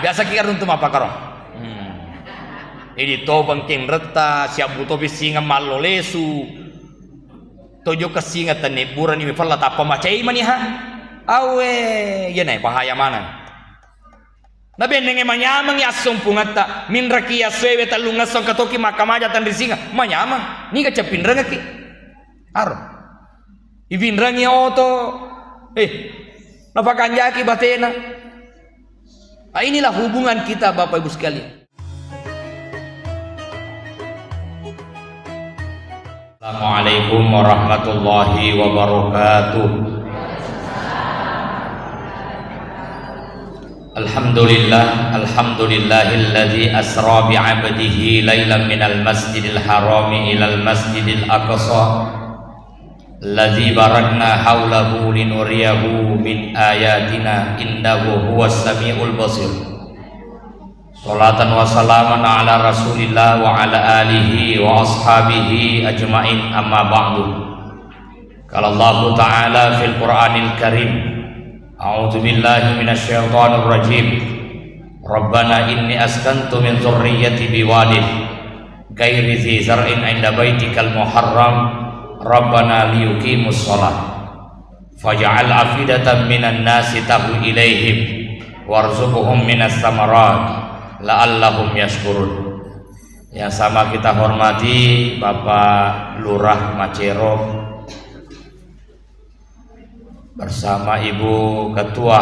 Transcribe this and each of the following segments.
biasa kira untuk apa karo? Ini to bangking reta siap buto bisinga malo lesu. Tojo kesinga tane buran ini falla tapa macai mani ha. Awe, ya nai bahaya mana? Nabi nenge manyamang ya sumpungata min rakia sewe talunga song katoki makamaja tan disinga manyamang ni ka capin rangaki. Aro. Ibin rangi oto. Napakanjaki batena. Inilah hubungan kita Bapak Ibu sekalian. Assalamualaikum warahmatullahi wabarakatuh. Alhamdulillahilladzi asra bi'abdihi lailan minal masjidil harami ilal masjidil aqsa alladzi barakna haulahu linuriyahu min ayatina innahu huwas samiul basir. Salatan wa salaman ala rasulillah wa ala alihi wa ashabihi ajma'in, amma ba'du. Qala Allah ta'ala fil Qur'anil Karim, a'udzu billahi minasyaitonir rajim. Rabbana inni askantu min dzurriyyati biwadin ghairi dzi zar'in 'inda baitikal muharram Rabbana liyuqimus shalah faj'al afidatan minan nasi tahwi ilaihim warzuqhum minas samarat la'allahum yashkurun. Yang sama kita hormati Bapak Lurah Macero bersama Ibu Ketua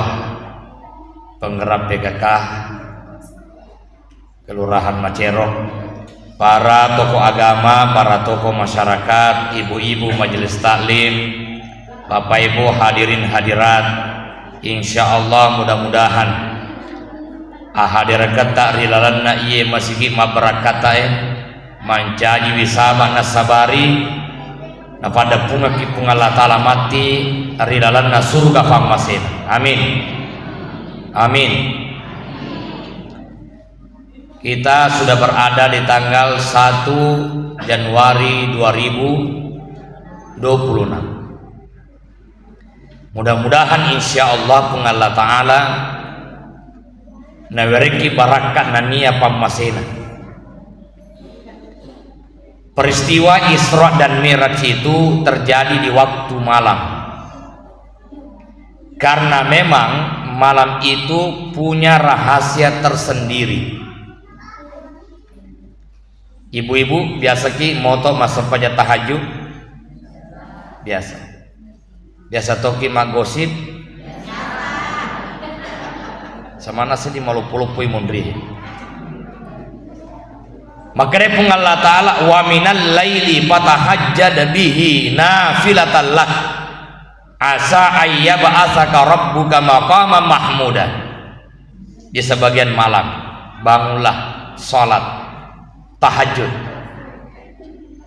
Penggerak PKK Kelurahan Macero, para tokoh agama, para tokoh masyarakat, ibu-ibu majelis taklim, Bapak Ibu hadirin hadirat, insya Allah mudah-mudahan hadir kata rilalanna iye masih ma barakata mancaji wisama nasabari na pada punga kipunga Allah taala mati rilalanna surga famasin. Amin. Amin. Kita sudah berada di tanggal 1 Januari 2026. Mudah-mudahan insya Allah punga Allah taala nawereki barakat nania pamasena. Peristiwa Isra dan Mi'raj itu terjadi di waktu malam, karena memang malam itu punya rahasia tersendiri. Ibu-ibu biasa ki moto masuk pada tahajud, biasa toki magosip samana sedi malupu-lupu mundri. Makanya pun Allah Ta'ala wa minal laili fatahajjad bihi nafilatan lak asa ayyab'atsaka rabbuka maqaman mahmuda. Di sebagian malam bangunlah salat tahajud.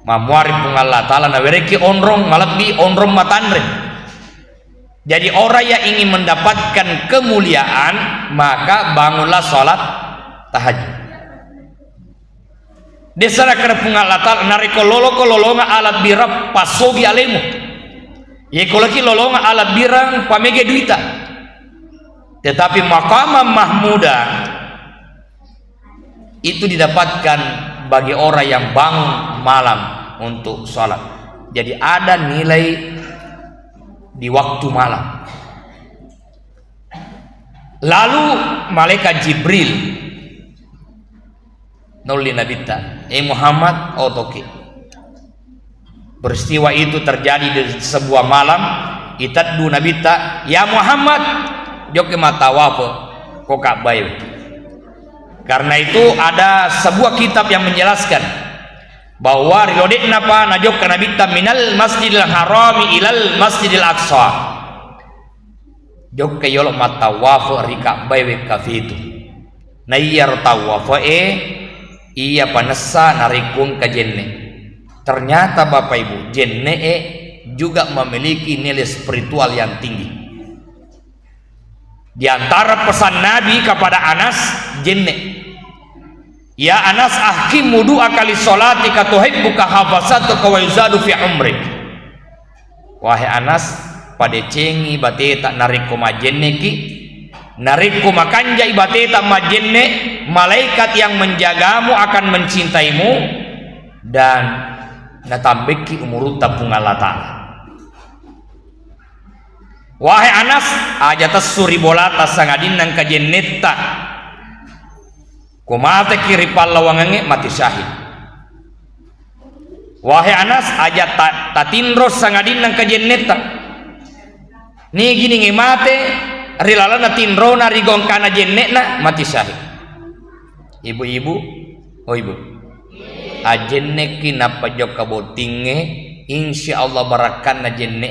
Mamuari pun Allah Ta'ala nawereki onrong malabi onrong matandre. Jadi orang yang ingin mendapatkan kemuliaan maka bangunlah sholat tahajud. Desara kena pungalatal nariko loloko lolonga alat birang pasogi alemu. Ye kolaki lolonga alat birang pamege duita. Tetapi maqamam mahmuda itu didapatkan bagi orang yang bangun malam untuk sholat. Jadi ada nilai di waktu malam. Lalu malaikat Jibril nuli nabita Muhammad otoki. Peristiwa itu terjadi di sebuah malam. Itaddu nabita ya Muhammad joke matawapo kokak bayu. Karena itu ada sebuah kitab yang menjelaskan bahwa rilodek napa najok kanabita minal masjidil harami ilal masjidil aqsa jok kayolok matawafu rika baywe kafitu nayyar tawafu iya panessa narikung ke jenne. Ternyata Bapak Ibu jenne juga memiliki nilai spiritual yang tinggi. Di antara pesan Nabi kepada Anas jenne, ya Anas ahkim wudu akali sholati katuhibbuka hafasatuka wa yuzadu fi umrik. Wahai Anas pada cengi bate tak narik koma jenne ki Narikku makanja ibateta majenne, malaikat yang menjagamu akan mencintaimu dan natambeki umurutta pungal ta'ala. Wahai Anas, ajatas suri bolata sangadin nang kajennetta. Kumate kiri pallawangange mati syahid. Wahai Anas, ajat tatindros sangadin nang kajennetta. Ni gini ngemate rilala na tinro na rigong kana jennetna mati syahid. Ibu-ibu, oh ibu, ajenne kinapa joka botinge, insya Allah barakan na jenne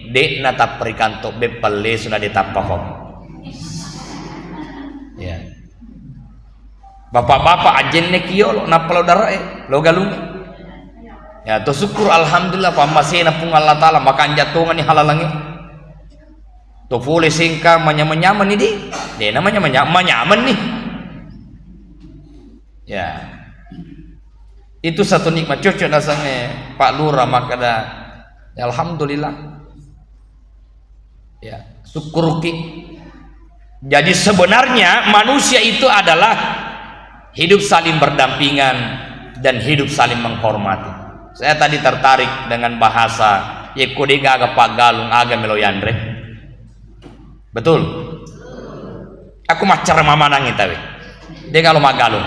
dek na taprikanto bepalle sudah ditapahom. Ya, bapak-bapak ajenne kiyo na palo darae lo galung. Ya, to syukur alhamdulillah pamasih na pung Allah Taala makan jatungan ni halalangi. To boleh singka menyaman ini dia namanya menyaman nih. Ya, itu satu nikmat cocok dasarnya Pak Lurah makada ya, alhamdulillah ya syukur ki. Jadi sebenarnya manusia itu adalah hidup saling berdampingan dan hidup saling menghormati. Saya tadi tertarik dengan bahasa ya kodega aga Pak Galung aga Meloyandre. Betul. Aku macar mama nangin tawe. Dia kalau magalung.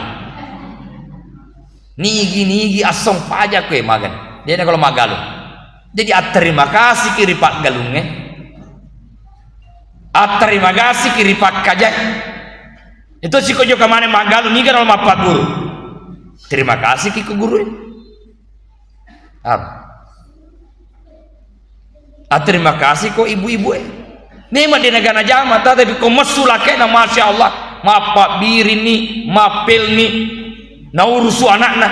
Nigi asong pajak kue magan. Dia kalau magalung. Jadi terima kasih kiri Pak Galungnya. Terima kasih kiri Pak Kajak. Itu si kojo kemana magalung ni kalau Pak Guru. Terima kasih ki guru. Terima kasih kok ibu-ibu. Nema di negara jama tapi kau mesulake na masya Allah mapa birin ni mapel ni na urusu anakna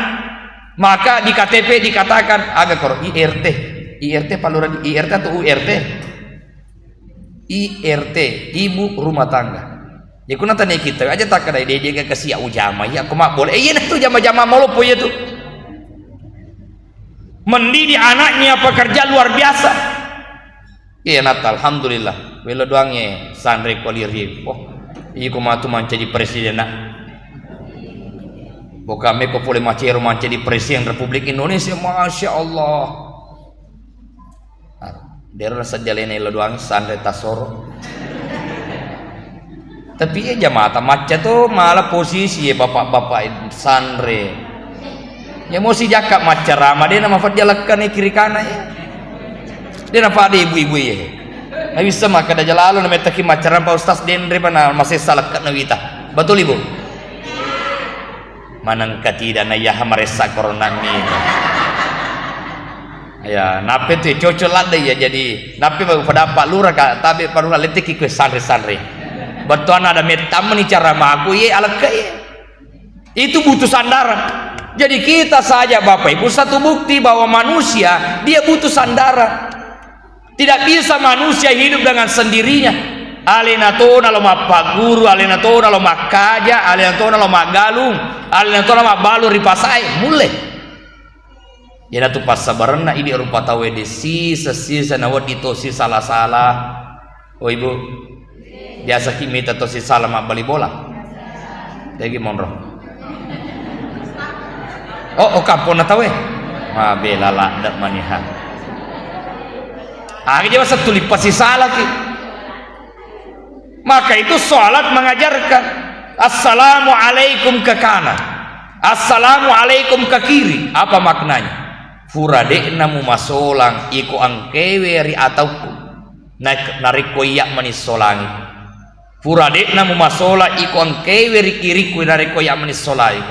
maka di KTP dikatakan agak kor IRT Palura IRT atau URT IRT ibu rumah tangga. Ya kuna tanya kita aja tak ada dia kasih ujama ya aku mak boleh iya tuh jama-jama malopo ya tuh mendidik anaknya pekerja luar biasa. Iya Natal, alhamdulillah. Welo doangnya sandre koliri. Oh, iya ko matu menjadi presiden nak. Bokame ko boleh macero menjadi presiden Republik Indonesia, masya Allah. Daerah sejalene lo doang sandre tasoro. Tapi ya jamaah maca tuh malah posisi ya bapak-bapak sandre. Ya mau si jakak maca ramah dia nama fadjalakan kiri kanan ya. Dia nampak ada ibu-ibu ya. Nabi sama kada jalalu na metaki macaran pa ustaz dendre pana masih salah kat nawita. Betul ibu? Manang katida na yaha maresa corona ni. Ya, nape tu cocok lada ya jadi nape baru pada Pak Lurah ka tabe paruna leteki ke sandre-sandre. Betuan ada metam ni cara aku ye alat ke ye. Itu butuh sandaran. Jadi kita saja Bapak Ibu satu bukti bahwa manusia dia butuh sandaran. Tidak bisa manusia hidup dengan sendirinya. Alenatona lo Pak Guru, alenatona lo Kaja, alenatona lo Galung, alenatona lo Balu ripasai, mulai. Ya datu pas sabarna ini rupa tawe de sisa nawat ditosi salah-salah. Oh ibu, biasa kita tosi salah mak bali bola. Lagi monro. Oh kampung na tawe. Ma bela la dak maniha. Akhirnya masa tulip pasti salah ki. Maka itu sholat mengajarkan assalamualaikum ke kanan, assalamualaikum ke kiri. Apa maknanya? Furadekna mu masolang iku angkeweri atauku nariko iya manis solangi. Furadekna mu masola iku angkeweri kiriku nariko iya manis solangi.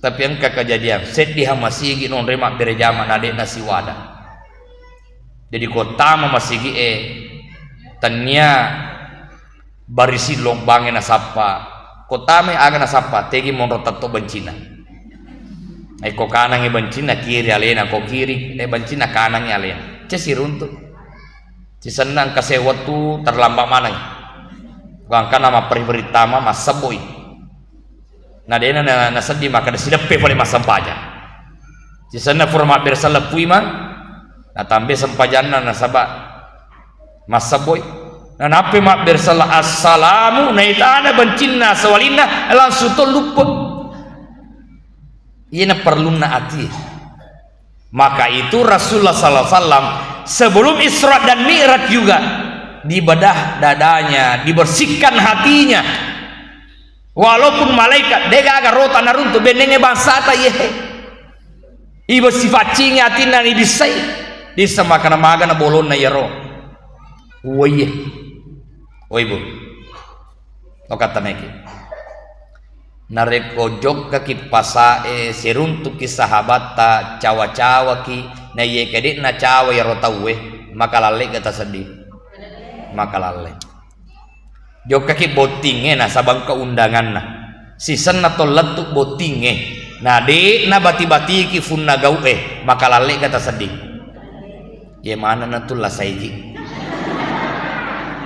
Tapi angka kejadian set dihamasigi non remak berjaman adek nasi wadah. Jadi kota masigi tanya barisi lombangnya nasapa kota me aga nasapa tegi monrotat to bencina ko kanang bencina kiri alena ko kiri bencina kanang alena cesi runtuh cisenang kasewatu terlambat mana bangka nama perintama mas seboy nah dena na sedih maka desidepe paling mas sampaja cisena format bersalepui mah nah tambah sempajanna nasaba mas saboy Nah, nape mak bersalah assalamu naitana bencinna sawalina langsung to lupa. Ina perlu naati. Maka itu Rasulullah sallallahu alaihi wasallam sebelum Isra dan Mi'raj juga dibedah dadanya, dibersihkan hatinya. Walaupun malaikat dega aga rota naruntu benenge bangsata ye. Ibu sifat cinga atina ni bisai disamakan magana bolonna yaro. Woye. Oi bu. Lo kata meki. Nareko jog ki pasae seruntuk ki sahabata cawa-cawa ki na ye kedik na cawa yaro tawe maka lalle kata sedih. Maka lalle. Jog ki botinge na sabang keundangan na. Sisen na to letuk botinge. Nah de na bati-bati ki funna gawe maka lalle kata sedih. Ye mana na tulah saiki.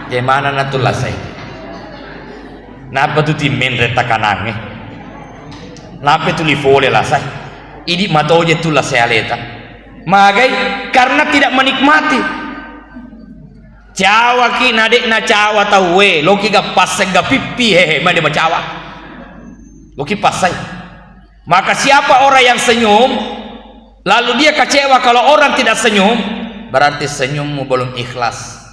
Ye mana na tulah saiki. Napa tu timen retakanange. Napa tu lifole lah say. Idi matoje tulah sealeta. Magai karena tidak menikmati. Cawa ki nadek na cawa tawe loki ga pasai ga pipi hehe made bacawa. Loki pasai. Maka siapa orang yang senyum lalu dia kecewa kalau orang tidak senyum, berarti senyummu belum ikhlas.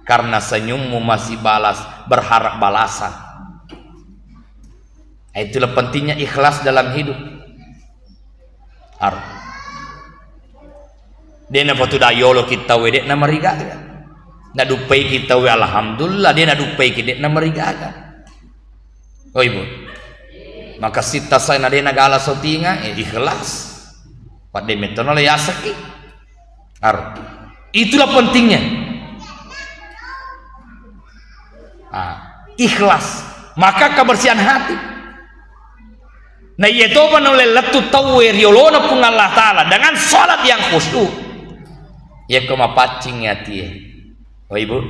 Karena senyummu masih berharap balasan. Itulah pentingnya ikhlas dalam hidup. Dia na foto dayolo kita wedek na mariga. Na dupai kita we alhamdulillah dia na dupai kita na mariga. Oh ibu. Maka sita saya na dia na gala sotinga ikhlas. Pada metono le yasaki. Itulah pentingnya. Ikhlas, maka kebersihan hati. Nah itu oleh letu tawe riolona pun Allah Ta'ala dengan salat yang khusyuk. Ya ke mapacing hati. Oh ibu,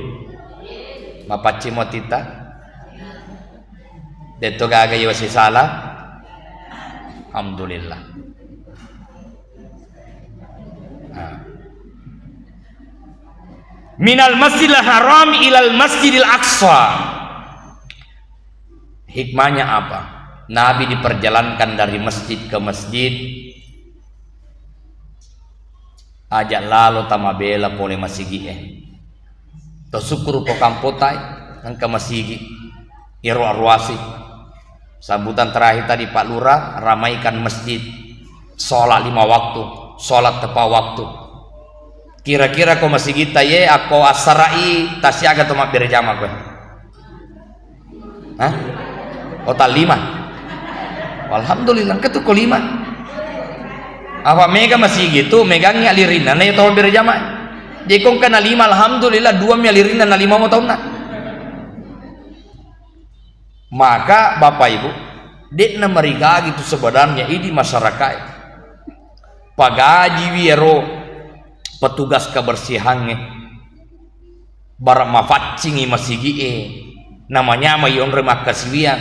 mapacing mo tita. Deto gaga yose salah. Alhamdulillah. Minal masjidil haram ilal masjidil aqsa. Hikmahnya apa? Nabi diperjalankan dari masjid ke masjid. Ajak lalu tamabela pole masigi to syukur ko kampotai nang ke masigi iro arwasi. Sambutan terakhir tadi Pak Lurah ramaikan masjid. Sholat 5 waktu, sholat tepat waktu. Kira-kira kau masih kita ye aku asarai tasyaga tu mak berjama kau. Hah? Total 5. Alhamdulillah ketu ko 5. Apa mega masih gitu megangnya alirina na itu berjama. Jadi kau kena 5 alhamdulillah 2 alirina na 5 mau tahun nak. Maka Bapak Ibu dek na mariga gitu sebenarnya ini masyarakat. Pagaji wiero petugas kebersihannya barak mafacingi masigi namanya mayon rumah kaswian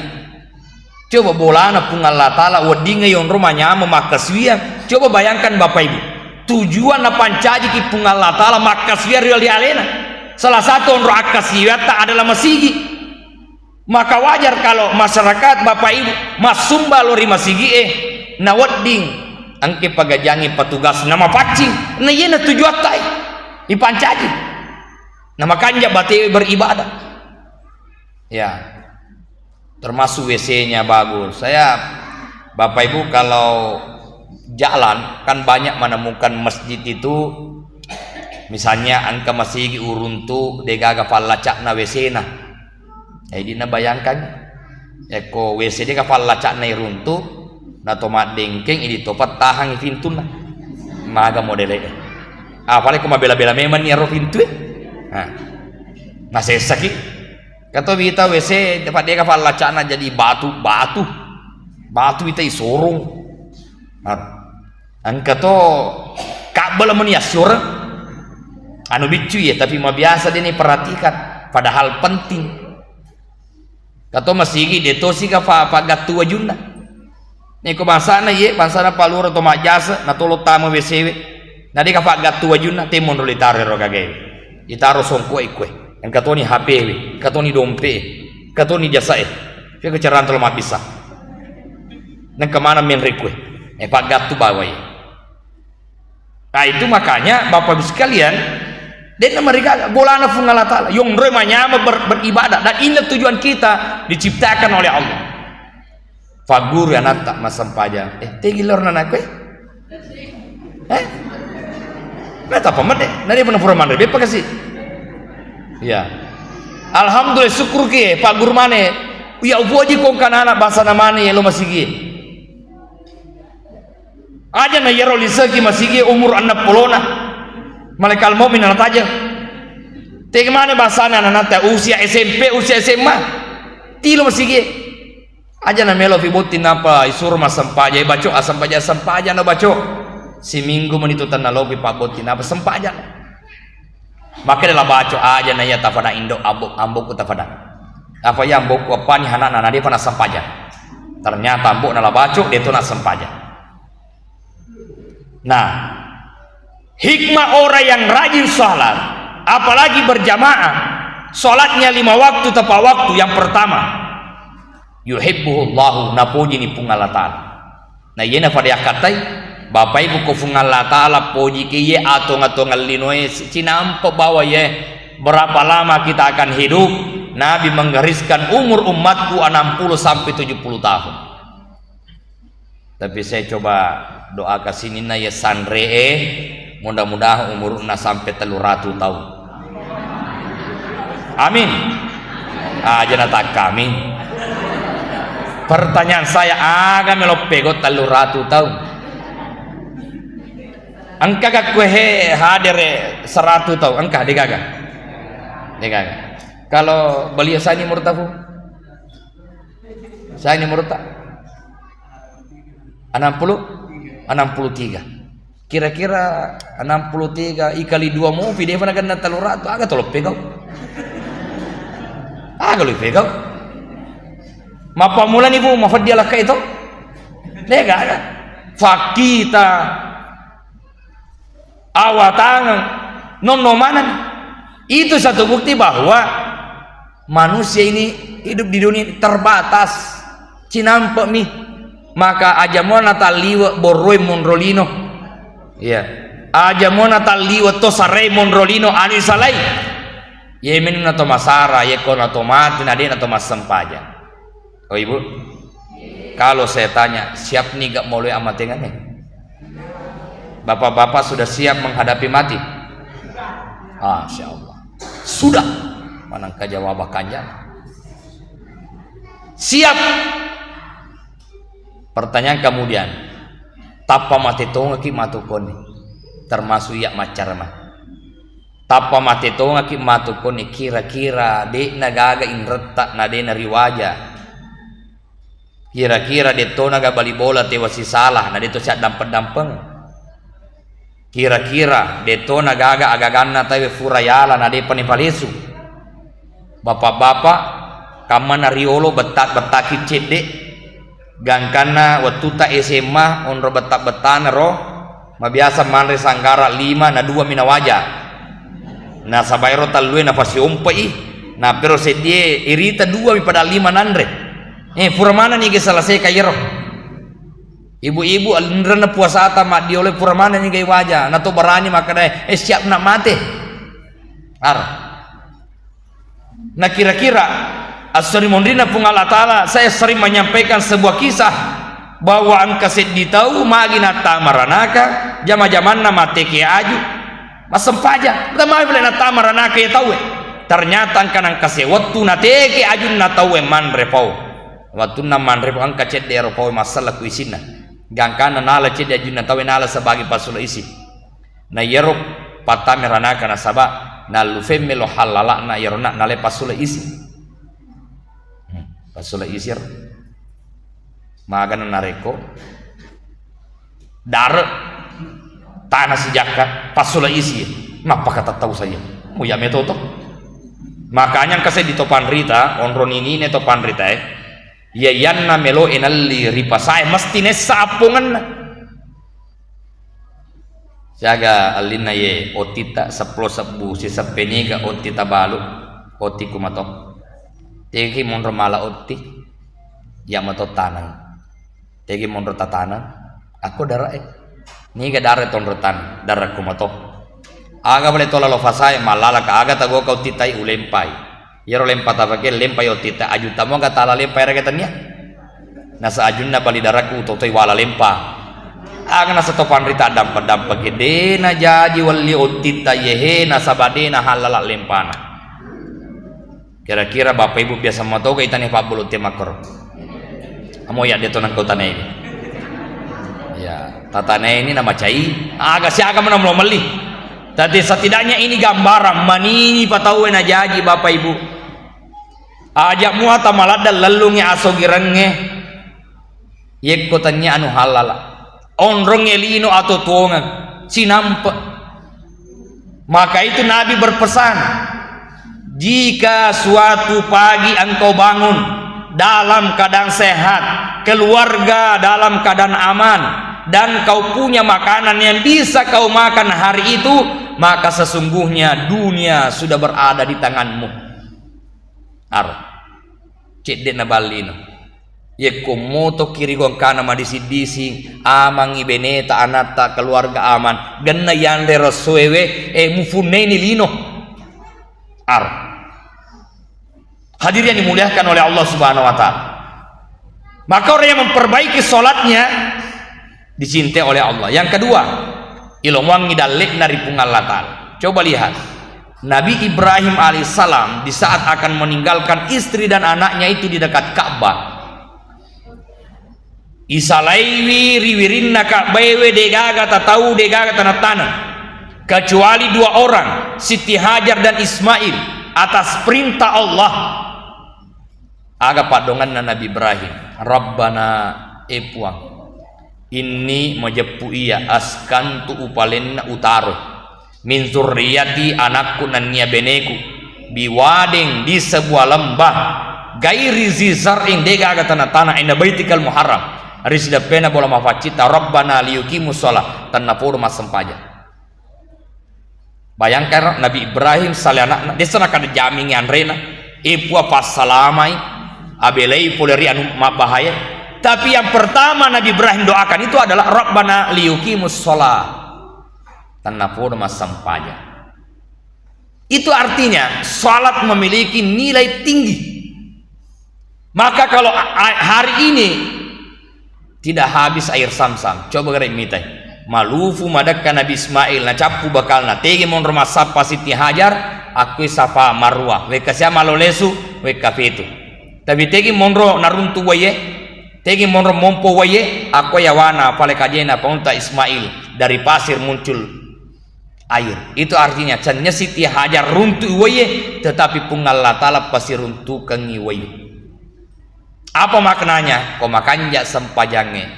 coba bolana pun Allah Ta'ala wadinga yon rumahnya makaswian. Coba bayangkan Bapak Ibu tujuan na pancaji ki pun Allah Ta'ala makaswian real di alena salah satu onro akaswian tak adalah masigi. Maka wajar kalau masyarakat Bapak Ibu masumba lori masigi na wading angke pagajangi petugas nama pacing na yena tujuan tai ipancaji nama kanja bate beribadah ya termasuk WC-nya bagus. Saya Bapak Ibu kalau jalan kan banyak menemukan masjid itu misalnya angka masih uruntu degaga falacak na WC na jadi na bayangkan eko WC dia falacak na iruntu na tomat dengkeng ini topat tahang pintu na maga modelnya apalagi kau bela-bela memang ni aro pintu nah saya sakit kata kita WC tempat dia kapal lacana jadi batu kita isorong angka to kabel meniasur anu bicu ya tapi mah biasa dia ni perhatikan padahal penting kata masih dia to si kapa gatu wajuna. Nih ko bansana ye bansana palura to majasa na tolo tamu WC na di ka fa gattu wajuna te mon litare ro kage itaro songko ikwe Yang katoni HP, katoni dompet, katoni jasa Fia keceraan tolo mapisa. Nang kemana men rekwe? Pak gatu bawai. Nah itu makanya Bapak Ibu sekalian, dan mereka golana fungal ta'ala yang remanya beribadah, dan ini tujuan kita diciptakan oleh Allah. Fagur ya nata masam paja. Tegilor nanakwe? Nata pamat nari pernah furaman rebe apa kasih? Ya. Alhamdulillah syukur ke Pak Guru mane. Ya upoji kong kanana bahasa namane ya lo masih ge. Aja na yero lisaki masih ge umur 60 na. Malaikat mukmin anak aja. Tega mana bahasana nanti usia SMP, usia SMA. Tilo masih ge. Aja na melo fibutin apa isur masam paja baco asam paja na baco. Si minggu menito tan na lobi pabotin apa sempaja. Maka adalah baco aja na ya tafada indo ambok tafada. Apa yang ambok apa ni hanak na dia pernah sempaja. Ternyata ambok nala baco dia tu nak sempaja. Nah, hikmah orang yang rajin sholat, apalagi berjamaah, sholatnya 5 waktu tepat waktu. Yang pertama, yuhibbuhullahu napuji ni pungal ta'ala. Nah yena pada katai Bapak Ibu ko fungal ta'ala puji kiye atau ngalinoe cinampo bawa ye berapa lama kita akan hidup. Nabi menggariskan umur umatku 60 sampai 70 tahun. Tapi saya coba doa kasih nina ya sandre mudah-mudahan umur na sampai 300 tahun. Amin. Aja nata kami. Pertanyaan saya aga melopego 300 tahun. Angka ka kue hadir 100 tahun angka digaga. Kalau beliau saya ini murtafu. Saya ini murtaf 63. Kira-kira 63 ikali 2 mau video mana kan 300 agak tolong pegang. Agak lu pegang. Mapa mulan ibu mafad dia lah kayak itu. Lega ada. Fakita awatan nonomanan itu satu bukti bahwa manusia ini hidup di dunia terbatas. Cinampe mi maka aja mona taliwa boroi monrolino ya aja mona taliwa to sarai monrolino ani salai yemin na to masara ye kon otomatis nadena to masampaja. Oh ibu, kalau saya tanya siap nih gak mulai amatengannya? Bapak-bapak sudah siap menghadapi mati? Masya Allah sudah. Manangka jawab kanjang siap. Pertanyaan kemudian tapa mati tonga ki matukoni termasuk ya macar mah tapa mati tonga ki matukoni kira-kira de nagaga inretak nade nari wajah kira-kira de to naga bali bola tewasi salah nade to siat dampeng kira-kira de to nagaga agaganna tawe furayala nade panipalesu. Bapak-bapak kamana riolo betak-betaki cede gangkana watuta SMA onro betak-betana roh mabiasa manre sanggara 5 na 2 mina wajah na sabairo talue na pasi umpai na pero sedie irita 2 mi pada 5 nandre puramana ni ge selesai kayero ibu-ibu alindrena puasa ata mak dioleh puramana ni ge wajah na to berani makana siap nak mati Nah kira-kira As-Sari Mondrina pungal ta'ala saya sering menyampaikan sebuah kisah bahwa angka sedih tahu magina tamaranaka jama-jaman nama teke aju masam paja kita mau boleh tamaranaka ya tahu ternyata angka waktu na teke aju na tahu man repau waktu na man repau angka ced de repau masalah kuisina gangkana nala ced aju na tahu nala sebagai pasula isi na yerok patameranaka na sabak na lufemme lo halala na yerona na le pasula isi pasula isi magana nareko dar tanah sejaka pasula isi ngapa kata tahu saya mau ya metoto makanya kasih di topan rita onron ini ne topan rita ya yanna melo enalli ripasai mesti ne sapungan jaga alina ye otita 10 sebu si sepeniga otita balu oti kumato tegi monro mala oti ya mato tanan tegi monro tatanan aku darah ni ga darah ton rotan darah kumato aga boleh tola lo fasai malala ka aga tago kau titai ulempai yero lempata pakai lempai otita ajuta mo ga tala lempai ragatanya nasa ajunna bali daraku totoi wala lempa aga nasa topan rita dampa gede na jadi wali otita yehe nasa badena halala lempana kira-kira bapak ibu biasa mau tahu kaitannya Pak Bulu temakor amo ya dia tonang kau tanah ini ya tatana ini nama cai aga siaga mana mau meli tapi setidaknya ini gambaran manini patau na jadi bapak ibu ajak muata malada lelungnya asogirenge yek kotanya anu halala onrong elino atau tuongan sinampa maka itu Nabi berpesan jika suatu pagi engkau bangun dalam keadaan sehat keluarga dalam keadaan aman dan kau punya makanan yang bisa kau makan hari itu maka sesungguhnya dunia sudah berada di tanganmu cek dek nabalino ye komoto kiri gong kana madisi-disi amang ibeneta anata keluarga aman ganna yande rosuewe mufuneni lino hadirin yang dimuliakan oleh Allah Subhanahu wa taala maka orang yang memperbaiki sholatnya dicintai oleh Allah. Yang kedua ilmuwan ngidalik dari Allah taala. Coba lihat Nabi Ibrahim alaihissalam di saat akan meninggalkan istri dan anaknya itu di dekat Ka'bah isalaiwi riwirinna Ka'bahwe degaga tatau degaga tanah kecuali dua orang Siti Hajar dan Ismail atas perintah Allah aga padongan Nabi Ibrahim Rabbana epuang ini majepu iya askantu upalenna utaro min zurriyati anakku nan nia beneku biwading di sebuah lembah gairi zizar'in dega aga tanah inda baitikal muharram risda pena bola mafacita Rabbana liyuqimus shalah tanna pur masempaja bayangkan Nabi Ibrahim sale anak desana kada jamingi anrena ipua pasalamai abelai poleri anu bahaya tapi yang pertama Nabi Ibrahim doakan itu adalah Rabbana liyuqimus shalah tanapur masampaja itu artinya salat memiliki nilai tinggi maka kalau hari ini tidak habis air Samsam coba gerek mitai malufu madakka Nabi Ismail na capu bakalna tege mon rumah sapa Siti Hajar aku safa marwah we kasya malolesu we kafetu tapi tege monro naruntu waye tege monro mompo waye aku yawana pale kajena paunta Ismail dari pasir muncul air itu artinya cannya Siti Hajar runtu waye tetapi pungal ta'ala pasti runtu kengi waye apa maknanya kau makanja sempajange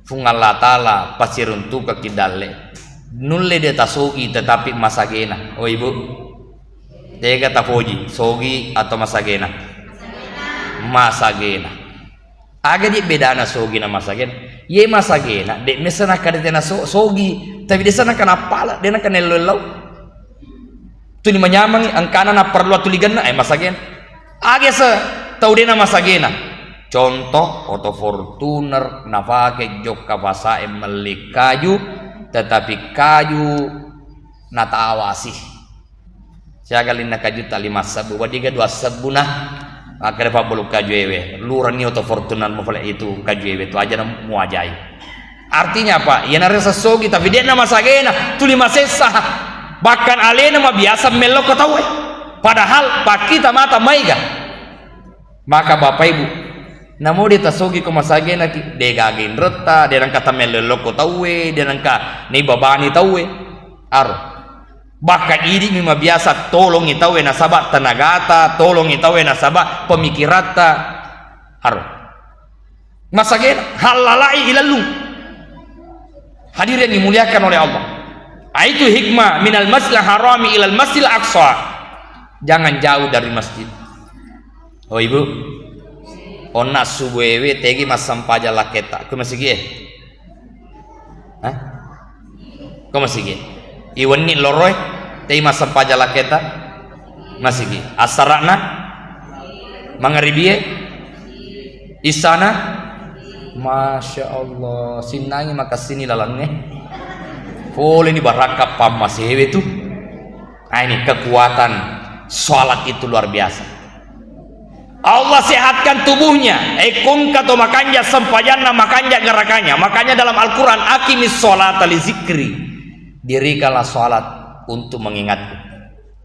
pungal ta'ala pasti runtu ke kidale nulle de tasogi tetapi masagena oh ibu tega tafoji sogi atau masagena masagena aga di bedana sogi na masagena ye masagena de mesana kadetena sogi tapi de sana kana pala de na kana lelau tu ni manyamang angkana na perlu tuligan na masagena aga se tau de na masagena contoh auto Fortuner nafake jok kavasa melik kayu tetapi kayu nata awasi siagalin na kaju talima sabu wadiga dua sabuna akhirnya Pak Bulu kaju ewe lurani auto Fortuner mau itu kaju ewe itu aja mu ajai artinya apa ya nare sesogi tapi dia nama sagena tulima sesa bahkan alena mah biasa melok tahu padahal pak kita mata maiga maka bapak ibu namo dia tasogi ko masagena ki degagin reta dia kata melok tahu dia nangka ni babani tahu aro bahkan ini memang biasa tolong itawe nasabah tenagata tolong itawe nasabah pemikirata aro masagena halalai ilalu hadirin yang dimuliakan oleh Allah itu hikmah minal masjidil harami ilal masjidil aqsa jangan jauh dari masjid oh ibu onna subuewe tegi masampaja laketa ku masih gie hah ku masih gie iwan ni loroy tegi masampaja laketa masih gi asarana mangaribiye isana masya Allah sinangi maka sini lalangnya boleh ini baraka pam masih hewe tuh. Nah, ini kekuatan sholat itu luar biasa. Allah sehatkan tubuhnya. Kun kato makanya sempajanna makanya gerakannya. Makanya dalam Al-Quran aqimis sholata li zikri. Dirikanlah sholat untuk mengingatku.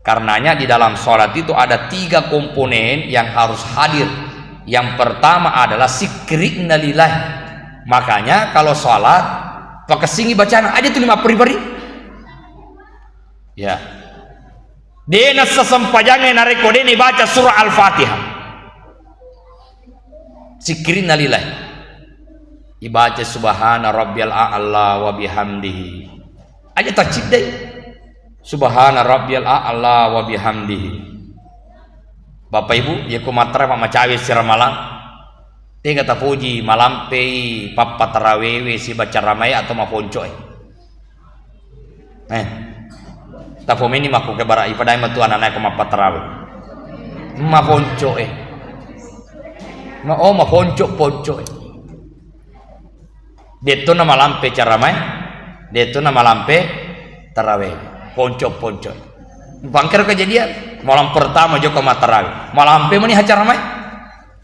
Karenanya di dalam sholat itu ada 3 komponen yang harus hadir. Yang pertama adalah zikrina lillah. Makanya kalau sholat pakai singi bacaan aja tuh 5 pribadi. Ya. Dena sesempajannya nareko dene baca surah Al-Fatihah. Zikrina lillah. Ibaca subhana rabbiyal a'la wa bihamdihi. Aja tajid deh. Subhana rabbiyal a'la wa bihamdihi. Bapak Ibu, ya kumatra Pak Macawi sira malam. Tega tapuji malam pei papa tarawewe si baca ramai atau maponco. Tapomeni maku ke bara ipadai matu anak-anak ke mapatarawe. Maponco maponco. Deto nama lampe caramai, deto nama lampe tarawe. Ponco. Bangker kejadian malam pertama joko matarawe. Malam pe mani hacaramai.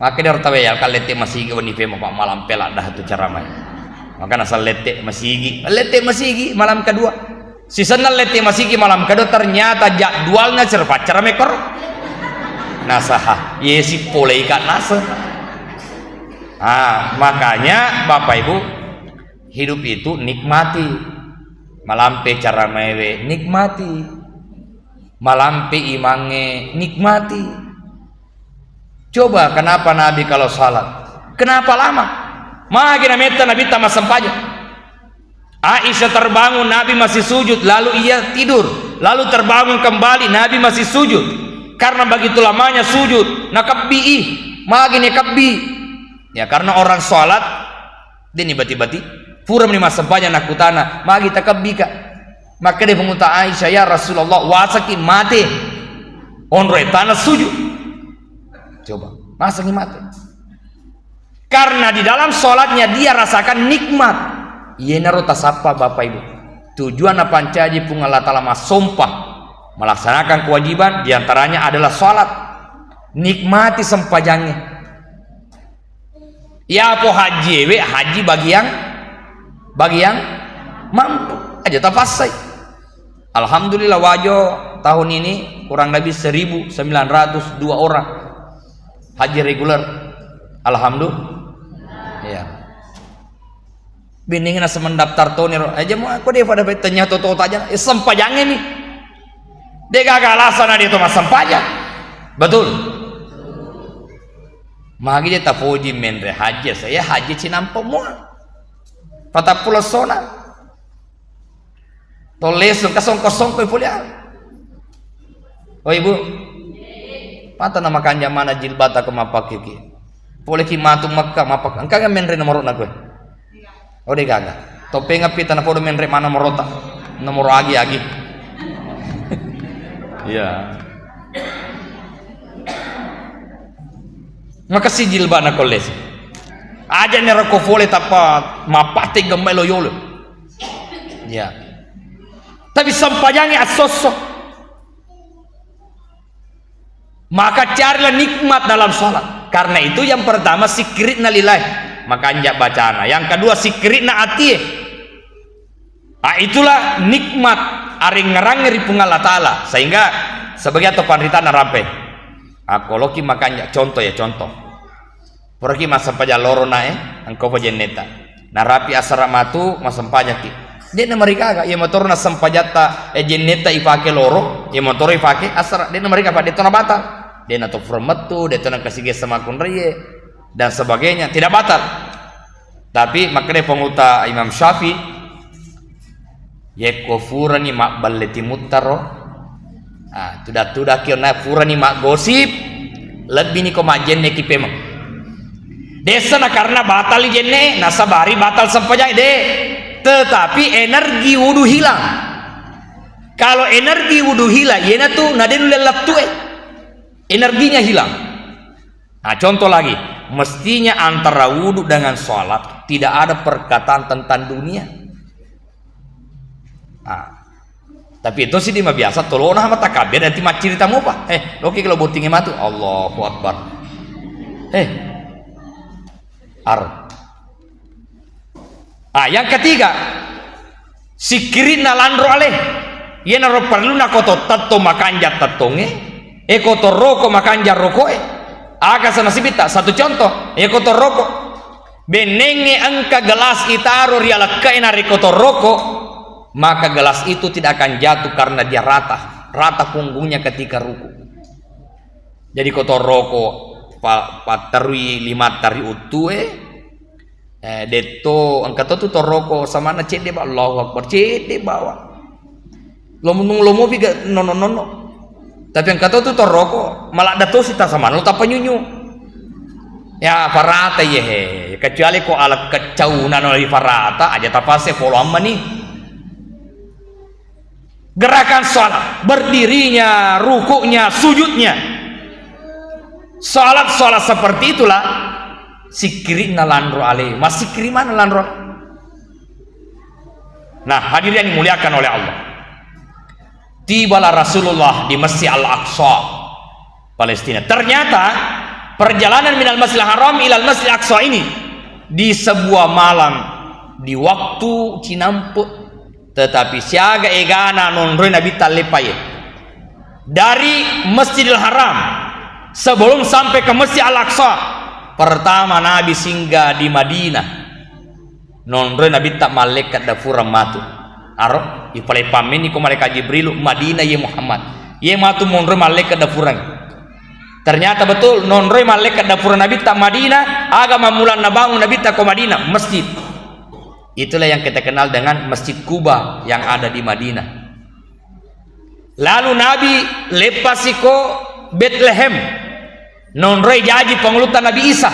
Maka dia tawe ya kalete masigi wani pe pak malam pe lah dah tu caramai. Maka asal lete masigi malam kedua. Sisana lete masigi malam kedua ternyata jadwalnya cerpat cara mekor nasaha yesi pole ikan nasa. Makanya Bapak Ibu hidup itu nikmati malampe cara mewe nikmati malampe imange nikmati. Coba kenapa Nabi kalau salat kenapa lama magina meta Nabi tama sempanya. Aisyah terbangun, Nabi masih sujud, lalu ia tidur, lalu terbangun kembali, Nabi masih sujud. Karena begitu lamanya sujud, nakabbi'i, magini kabbi. Ya karena orang sholat, dia bati-bati, pura menima sempanya nakutana, magi takabbi ka. Maka dia penguta Aisyah, ya Rasulullah, wasaki mati, onre tanah sujud. Coba, masa mati? Karena di dalam sholatnya dia rasakan nikmat. Iya narota sapa Bapak Ibu. Tujuan pancaji pun Allah Ta'ala sumpah melaksanakan kewajiban diantaranya adalah sholat. Nikmati sempajangnya. Ya po haji bagi yang mampu aja tafasai. Alhamdulillah wajo tahun ini kurang lebih 1.902 orang haji reguler. Alhamdulillah. Ya. Bindingin asa mendaftar tuh nih aja mau aku dia pada betenya toto aja sempajangnya nih dia gagal alasan dia tuh mas sempajang betul magi dia tapuji menre haji saya haji cinampo mua patah pulau sona tolesung kosong pulia. Oh Ibu mata nama kanja mana jilbata ke mapak kiki boleh kimatu Makkah mapak engkau yang menre nomor nak gue. Oh dia gagal. Topeng api tanah podo menrek mana merota nomor agi. Iya. Maka si jilbana koles. Aja nerako fole tapa mapate gembelo yolo. Ya. Tapi sampajangnya asosok. Maka carilah nikmat dalam sholat. Karena itu yang pertama zikirna lillah. Makanya bacana. Yang kedua sikrina ati. Itulah nikmat aring ngerang ripung Allah Ta'ala. Sehingga sebagai atau panrita narampe. Koloki makanya contoh. Pergi masampaja loro nae engkau pajeneta. Narapi asramatu masampaja ki. Dia mereka agak ya motor na sampajata jeneta ipake loro, ya motor ipake asra dia mereka pada itu batal. Dia nato formetu, dia tona kasih sama kunriye dan sebagainya tidak batal. Tapi makanya penguta Imam Syafi'i ye kufurani mak balleti muttaro. Tudah kiona furani mak gosip lebih ni ko mak jenne ki pemang. Desa na karena batal jenne nasabari batal sampajai de. Tetapi energi wudu hilang. Kalau energi wudu hilang, yena tuh naden lelat tuh. energinya hilang. Nah, contoh lagi, mestinya antara wudhu dengan sholat tidak ada perkataan tentang dunia. Nah, tapi itu sih dia biasa tolong sama takabir nanti mak ceritamu apa? Oke kalau botingnya matu Allahu Akbar. Yang ketiga, sikirin nalandro aleh. Ye naro perlu nakoto tatto makanja tattonge, koto roko makanja rokoe. Aga sana sibita satu contoh, koto roko. Benenge angka gelas itaro rialakaina rikoto roko, maka gelas itu tidak akan jatuh karena dia rata punggungnya ketika ruku. Jadi koto roko patarui lima tari utue detto angka tu roko sama na cede ba Allahu Akbar cede bawa lomo biga no tapi angka tu roko malah dato sita sama lo tak penyunyu ya farata ye kecuali ko ala kecaunan oleh farata aja tapase follow amma nih gerakan salat berdirinya rukuknya sujudnya salat seperti itulah sikiri nalandro alih masih kiriman nalandro. Nah hadirin yang dimuliakan oleh Allah, tibalah Rasulullah di Masjid Al-Aqsa Palestina. Ternyata perjalanan minal Masjidil Haram ilal Masjidil Aqsa ini di sebuah malam di waktu cinamput, tetapi siaga egana nonroi Nabi talepaye dari Masjidil Haram sebelum sampai ke Masjid Al-Aqsa. Pertama Nabi singgah di Madinah. Nonre Nabi tak malaikat dafura matu. Arab ipalai pameni ko malaikat Jibril Madinah ye Muhammad. Ye matu nonre malaikat dafura. Ternyata betul nonre malaikat dafura Nabi tak Madinah, agama mulan nabangun Nabi tak ko Madinah, masjid. Itulah yang kita kenal dengan Masjid Kuba yang ada di Madinah. Lalu Nabi lepasiko Bethlehem. Nonroi jaji pengelutan Nabi Isa.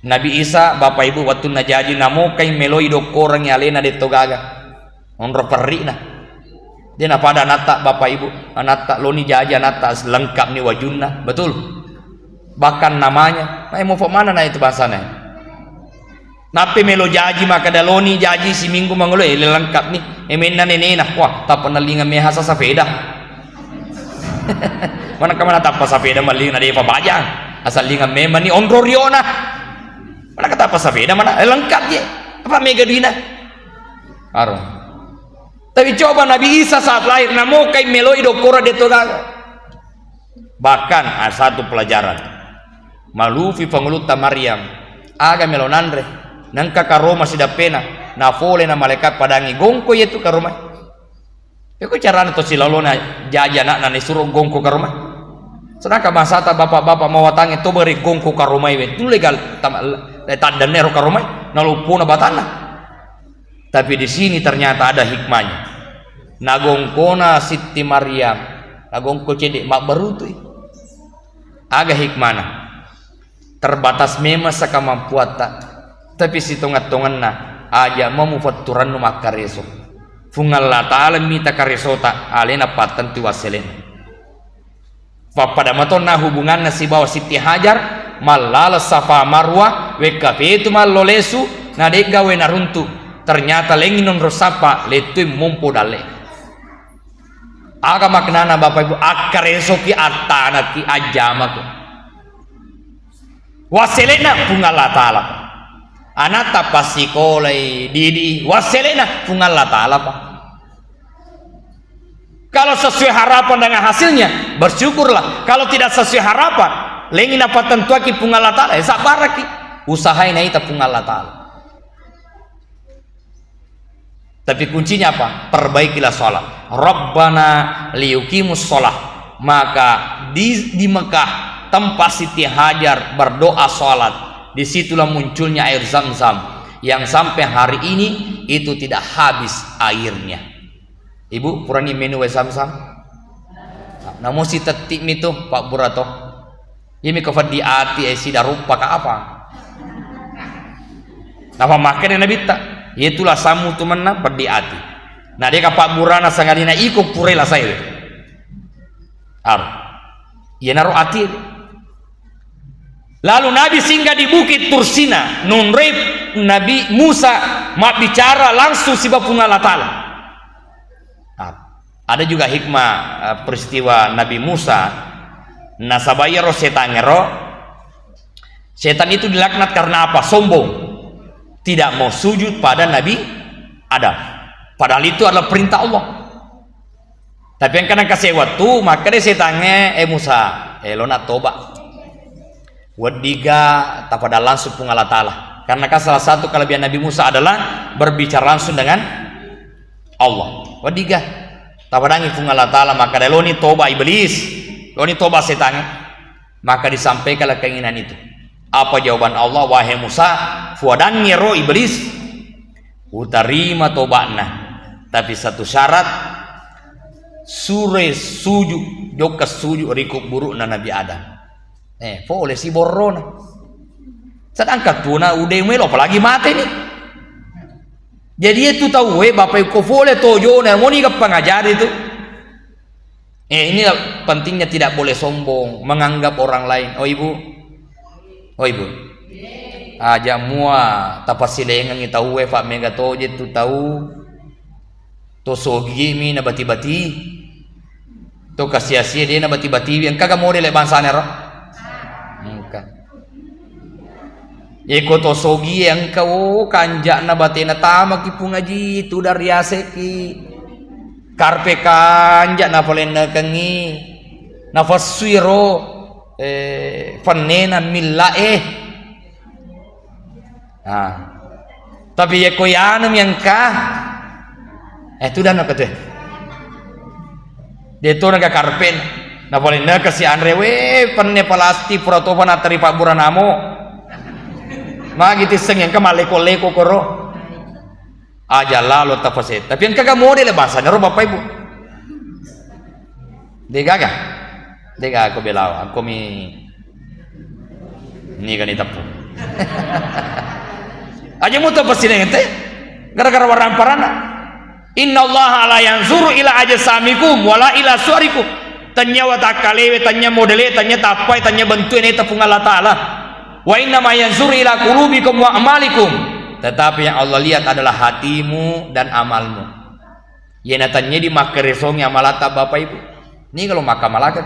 Nabi Isa bapak ibu waktu na jaji namo kay meloi do korang alena de togaga. Nonro perri na. Dia na pada anata bapak ibu, anata loni jaji anata lengkap ni wajunna, betul. Bahkan namanya, mau mana na itu bahasanya. Napi melo jaji maka daloni jaji si minggu mangulo lengkap ni. Emena nenena wah tak penalingan mehasa safeda. Mana kamana tapa sapeda maling na di pabajang asal linga memang ni onroriona mana kata apa sapeda mana lengkap je apa mega dina aro. Tapi coba Nabi Isa saat lahir namo kai meloi do kora de togaga. Bahkan satu pelajaran malufi panguluta Maryam aga melonandre nangka karoma sidapena na fole na malaikat padangi gongko yetu karoma. Eko cara to silalona jaja nak nani suruh gongko ke rumah. Sedangkan masata bapak-bapak mau watangi to beri gongko ke rumah itu legal tanda nero ke rumah nalupuna batana. Tapi di sini ternyata ada hikmahnya. Nagongkona Siti Maryam, nagongko cedek mak barutu. Aga hikmana. Terbatas memang sakamampuan tak. Tapi si tongat-tongan na aja mau faturan nu makareso. Fungal ta'ala mita karesota alena patan tiwaselen. Pada matona hubungan nasi bawa Siti Hajar malala safa marwa wekafe itu malolesu nadega we naruntu ternyata lengin non rosapa letu mumpu dale. Aga maknana bapak ibu akareso ki atana ki ajama ki. Waselena fungal ta'ala. Anata pasikolai didi waselena fungal ta'ala pak. Kalau sesuai harapan dengan hasilnya bersyukurlah. Kalau tidak sesuai harapan lengin apa tentu ki pungal ta'ala sabaraki usahain ita pungal ta'ala. Tapi kuncinya apa? Perbaikilah sholat. Rabbana liyuqimus sholat. Maka di Mekah tempat Siti Hajar berdoa sholat, disitulah munculnya air Zam-Zam yang sampai hari ini itu tidak habis airnya. Ibu purani menu Zam-Zam. Namun si tetik itu Pak Burato. Ini kafat di ati sida rupa ka apa? Nama makan Nabi tak? Itulah samu tu mana berdi ati. Nah dia Pak Burana sangadina ikut purela saya. Ar. Ya naruh hati. Lalu Nabi singgah di bukit Tursina, nunrep Nabi Musa mak bicara langsung si Bapung Allah Ta'ala. Ada juga hikmah peristiwa Nabi Musa nasabaya ro setan ngero. Setan itu dilaknat karena apa? Sombong, tidak mau sujud pada Nabi Adam, padahal itu adalah perintah Allah. Tapi yang kena kasih waktu, maka dia setannya Musa lo nak toba wadiga tak pada langsung pun Allah Ta'ala. Karena kan salah satu kelebihan Nabi Musa adalah berbicara langsung dengan Allah. Wadiga tak pada pun Allah Ta'ala, maka dia lo ni toba iblis, lo ni toba setannya. Maka disampaikanlah keinginan itu. Apa jawaban Allah? Wahai Musa, fuadan nyero iblis utarima tobatna, tapi satu syarat, sure sujud joka sujud rikuk buruk na Nabi Adam. Boleh si borona. Sedangkan tuna udah melo apalagi mati nih. Jadi itu tahu bapak ko boleh tojo na mau ni pengajar itu. Ini pentingnya tidak boleh sombong, menganggap orang lain. Oh ibu. Aja mua tapasilengan kita tahu pak mega toje tu tahu. To sogi mi na bati-bati. To kasia-sia dia na bati-bati yang kagak model bangsane ro. Iko to sogi yang kau kanjak na batina tama ki pungaji tu dari aseki karpe kanjak na polena kengi na fasuiro fanena milla tapi iko yanam yang kah tu dah nak kata dia tu naga karpen na polena kasi andre penne palasti protofa na tari pak buranamo magiti seng yang kamaleko-leko koro aja lalu tapaset. Tapi yang kagak model bahasanya ro bapak ibu. Dega aku belau aku ni kan itapu. Aja mu tapasin ente gara-gara warna parana. Inna Allah la yanzuru ila ajsamikum wala ila suwarikum. Tanya watak kalewe, tanya modele, tanya tapai, tanya bentuk ini tepung Allah Ta'ala. Wa inna ma yanzuru ila qulubikum wa amalikum. Tetapi yang Allah lihat adalah hatimu dan amalmu. Ya natanya di makaresongnya malata bapak ibu. Ini kalau maka malakat.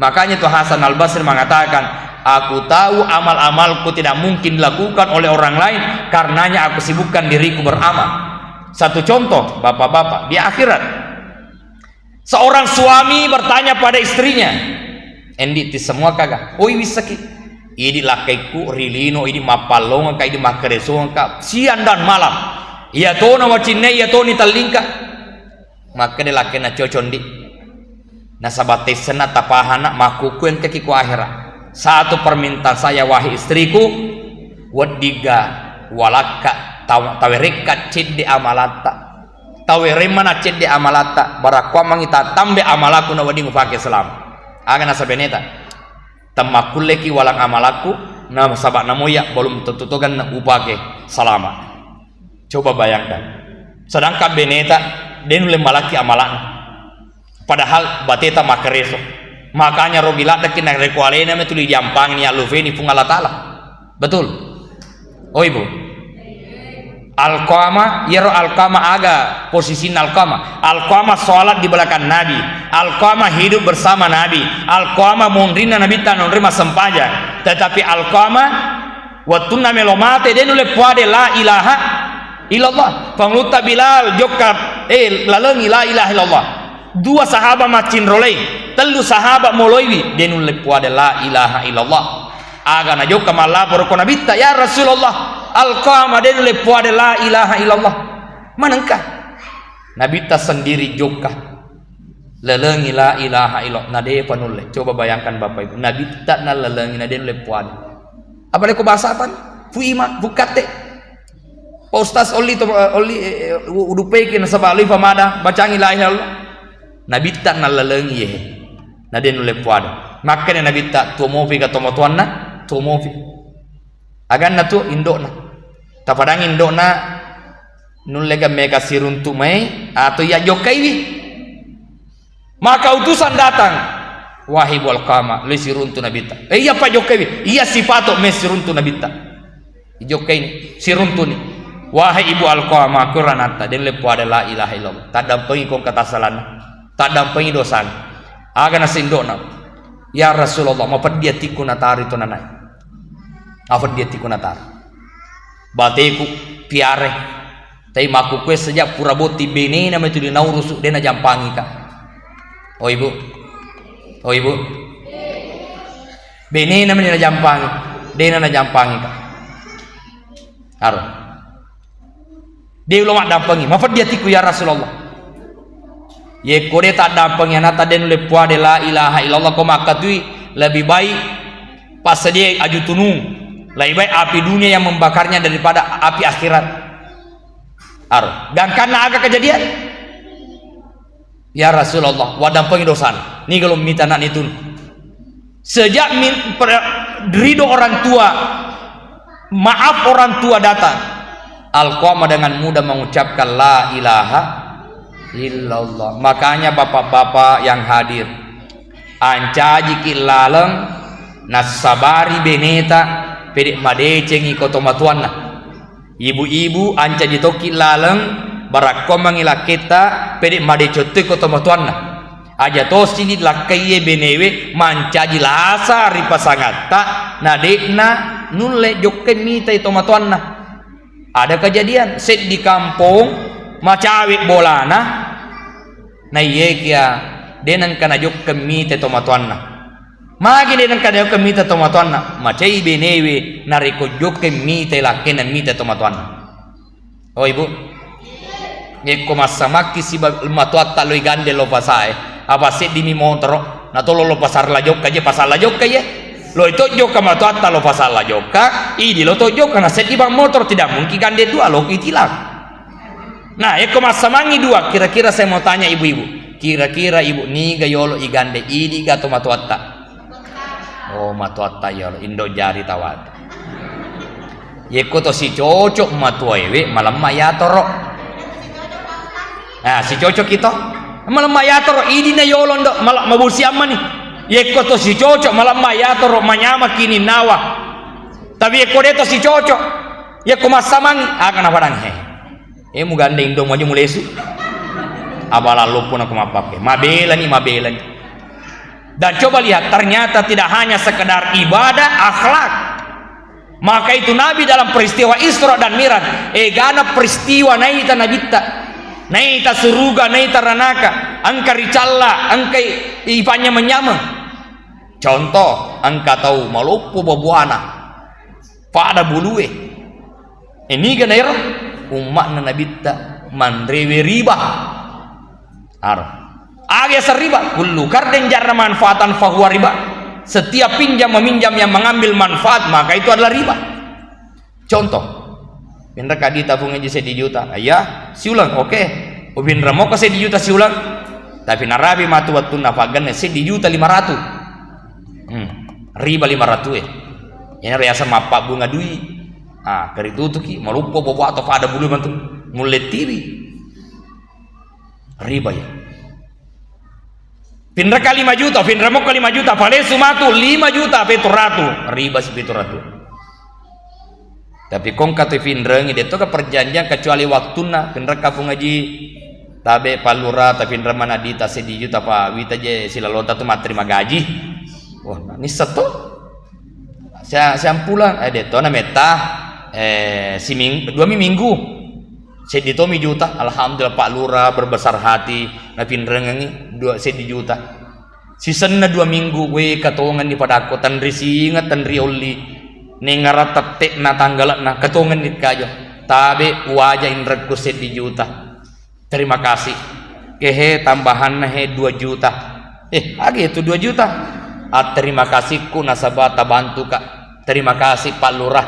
Makanya tuh Hasan Al-Basri mengatakan, aku tahu amal-amalku tidak mungkin dilakukan oleh orang lain, karenanya aku sibukkan diriku beramal. Satu contoh bapak-bapak di akhirat, seorang suami bertanya pada istrinya, endi ti semua kagak? Oi bisa ki. Ini lakaiku rilino ini mapalong ka ini makaresong ka siang dan malam. Iya to na wacine iya to ni talingka. Maka de lakena cocondi. Na sabate sena tapahana makuku yang kekiku akhirat. Satu permintaan saya wahai istriku, wadiga walaka tawereka cedde amalata. Taweremana cedde amalata barakwa mangita tambe amalaku na wadingu fake selam. Aga na sabeneta. Tamakuleki walang amalaku na sabak namoya belum tentukan upake salama. Coba bayangkan, sedangkan beneta den malaki amalan padahal bateta makareso. Makanya rogilata kina rekualena metuli jampang ni alufeni pung Allah Ta'ala. Betul. Oh ibu, Alqama yero Alqama aga posisi Alqama. Alqama sholat di belakang Nabi. Alqama hidup bersama Nabi. Alqama mondrina Nabi tan ondrima sempaja. Tetapi Alqama waktu melomate dia nule puade la ilaha illallah. Pangluta Bilal jokap lalengi la ilaha illallah. Dua sahabat macin rolei, telu sahabat moloiwi dia nule puade la ilaha illallah. Aga na jokam Allah porko Nabi ta ya Rasulullah. Alqama dia nule puade la ilaha illallah. Manangkah? Nabi ta sendiri jokah lelengi la ilaha illallah. Nade panule. Coba bayangkan bapak ibu. Nabi tak na lelengi nade nule puade. Apa leko bahasa apa? Fu iman bukate. Ustaz oli udupekin sabali famada bacangi la ilaha illallah. Nabi tak na lelengi ye. Nade nule puade. Makanya Nabi tak tumofi ka tomotuanna tumofi. Agan na tu indok na tapadang indok na nulega mega siruntu mai atau ya jokaiwi. Maka utusan datang Wahai bu Alqama le siruntu nabita. Iya Pak Jokowi, iya sipato mes siruntu nabita. Jokowi ini siruntu ni. Wahai ibu Alqama kuranata den le pada la ilaha illallah. Tak dampengi kong kata salana. Tak dampengi dosan. Aga nasindona. Ya Rasulullah, mau dia tiku natari to nanai. Apa dia tiku natari. Bateku piare. Tapi maku kue sejak pura boti bene nama itu di naurusuk dena jampangi kak. Oh ibu. Oh ibu. Bene nama dena jampangi. Dena na jampangi kak. Haru. Dia ulama dampangi. Mau dia tiku ya Rasulullah. Ye kode tak dampangi nata den lepua de la ilaha illallah ko maka tu lebih baik pas dia aju tunung. Lebih baik api dunia yang membakarnya daripada api akhirat. Dan karena agak kejadian, ya Rasulullah, wadam pengidosan. Ini kalau minta nak itu. Sejak ridho orang tua, maaf orang tua datang, Alqamah dengan mudah mengucapkan la ilaha illallah. Makanya bapak-bapak yang hadir, ancaji kilaleng nasabari beneta pedek madecengi kotomatuanna. Ibu-ibu anca jitoki laleng barakko mangila kita pedek madecote kotomatuanna. Aja tosi di lakaiye benewe mancaji lasa ripasangata nadekna nulle jokke mita itomatuanna. Ada kejadian set di kampung macawe bolana na iye kia denan kana jokke mita itomatuanna. Magi denan kada yo mita tomatuanna macai benewe nariko jokke mita lakena mita tomatuanna. Oh ibu ngeko masamaki si matuatta lo igande lo pasae apa se di mi montro na tolo lo pasar la jokka je pasar la jokka ye lo itu jokka matuatta lo pasar la jokka idi lo to jokka na se di bang motor tidak mungkin gande dua lo itilang. Nah eko masamangi dua. Kira-kira saya mau tanya ibu-ibu, kira-kira ibu ni gayolo igande idi gato matuatta. Oh matuatta ya indo jari tawat. Yeko to si cocok matuewe malam mayatoro. Nah si cocok itu malam mayatoro idi na yolon do malam mabusi amma nih. Yeko to si cocok malam mayatoro manyama kini nawa. Tapi yeko deto si cocok. Yeko masamangi akan apa dang he. Mu gande indo maju mulesu. Abala lupun aku mapake. Mabela nih mabela nih. Dan coba lihat, ternyata tidak hanya sekedar ibadah, akhlak. Maka itu Nabi dalam peristiwa Isra dan Miraj, gana peristiwa naita nabita, naita suruga, naita ranaka, angka ricalla, angka ipanya menyama. Contoh, angka tahu malupu babuana, pada bulue. Ini gana umat nabita mandrewe riba. Agak seriba, kullu karden jarna manfaatan fahuwa riba. Setiap pinjam meminjam yang mengambil manfaat maka itu adalah riba. Contoh, pindah kadi tabung aja saya juta, ayah siulang, oke. Pindah mau kasih juta siulang, tapi narabi matu waktu nafagan saya juta 500. Riba 500 ya. Ini reasa mapak bunga dui. Kari tutuki, malupo bobo atau pada bulu mantu mulai tiri. Riba ya. Pindah kali 5 juta, pindah mau kali 5 juta, paling sumatu 5 juta, peturatu, riba si peturatu. Tapi kong kata pindah ini itu ke perjanjian kecuali waktu na pindah kafung ngaji, tabe palura, tapi pindah mana di tas di juta pak, wita je sila lonta tu terima gaji. Wah, ini satu, saya pulang, itu na meta, dua minggu. Sedi tomi juta, alhamdulillah Pak Lura berbesar hati, na pinrengangi 2 juta. Sisena 2 minggu we katongan di pada aku tanri singat tanri oli. Nengara tetek na tanggalan na katongan di kajo. Tabe wajah indreku 7 juta. Terima kasih. Kehe tambahan na he 2 juta. Lagi itu 2 juta. Terima kasihku nasabata bantu kak. Terima kasih Pak Lurah.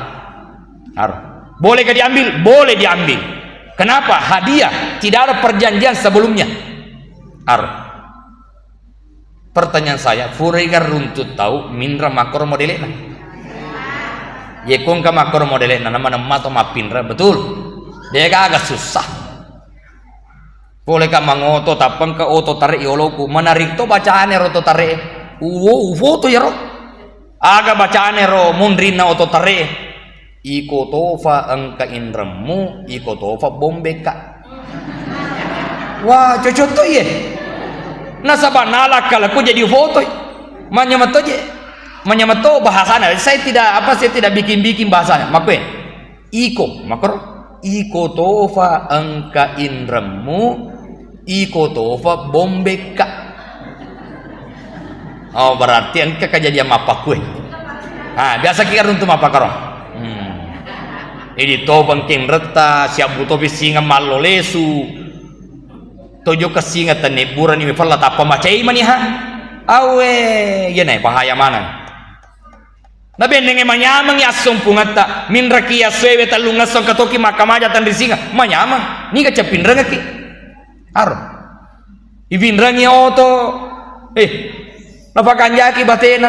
Boleh gak diambil? Boleh diambil. Kenapa? Hadiah, tidak ada perjanjian sebelumnya. Pertanyaan saya, furigar runtut tahu minra makor modelena. Yekong ka makor modelena nama mato mapinra, betul. Dia agak susah. Boleh ka mangoto tapang ka oto tarik yoloku menarik to bacaan roto tarik. foto ya ro. Aga bacaane ro mundrina ototare. Iko tofa angka indramu, iko tofa bombeka. Wah, cocok tuh ya. Nasabah nalak kalau aku jadi foto. Manyamato je. Manyamato bahasanya. Saya tidak bikin bahasanya. Makanya iko, makro. Iko tofa angka indramu, iko tofa bombeka. Oh berarti engke kejadian apa kue? Ah biasa kita untuk apa karo? Ini to bangking reta siap buto bisinga malo lesu. Tojo kesinga tane buran ini falla tapa macai mani ha? Awe ya nai bahaya mana? Nabi nenge manyamang ya sumpungata min rakia sewe talunga song katoki makamaja tan disinga manyamang ni kacapin rangaki. Aro. Ibin rangi oto napakan jaki batena.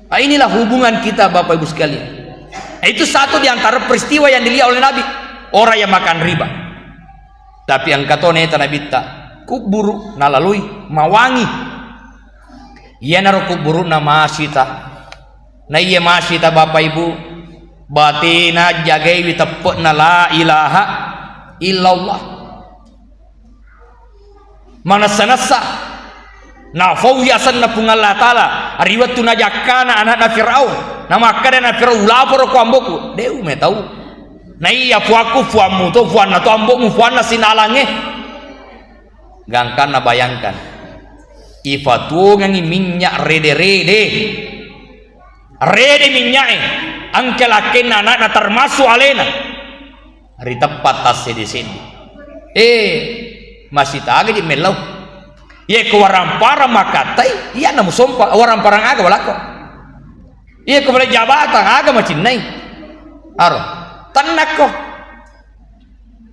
Nah, inilah hubungan kita Bapak Ibu sekalian. Nah, itu satu di antara peristiwa yang dilihat oleh Nabi. Orang yang makan riba. Tapi yang katone Nabi tak kuburu nalalui mawangi. Iya naro kuburu na masita. Na iya masita Bapak Ibu. Batina jagai witepuk na la ilaha illallah. Mana sanasa na fawyasan na pung Allah Ta'ala ariwat tu najakana anak na Fir'aun na makada na Fir'aun lapor ko amboku deu me tahu na iya fuaku fuamu to fuan na to amboku fuan na sinalange gangkan na bayangkan ifatu ngangi minyak rede minyak angkelakin anak na termasuk alena hari tepat tas di sini masih tak di melau. Iya ke warang parang makatai, iya namu sompa warang parang aga balako. Iya ke balai jabatan aga macin nai, aro tanak ko.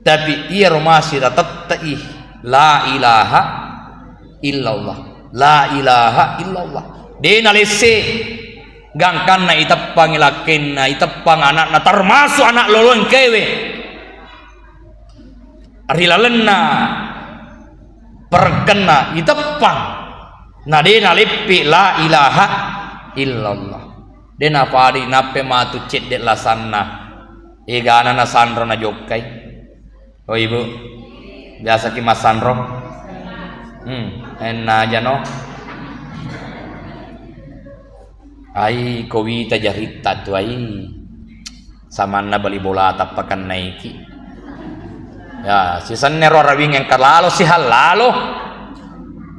Tapi iya romasi tetap la ilaha illallah, la ilaha illallah. Dena lese gangkan na itapang ilakin na itapang anak na termasuk anak lolong kewe. Arilalenna perkena itepang na dena lepi la ilaha illallah dena pari nape matu cit de lasanna igana na sandro na jokai. Oh ibu biasa ki mas sandro enna jano ai kowita jarita tu ai samanna bali bola tapakan naiki. Ya, si sanero rawing yang kalalo si halalo.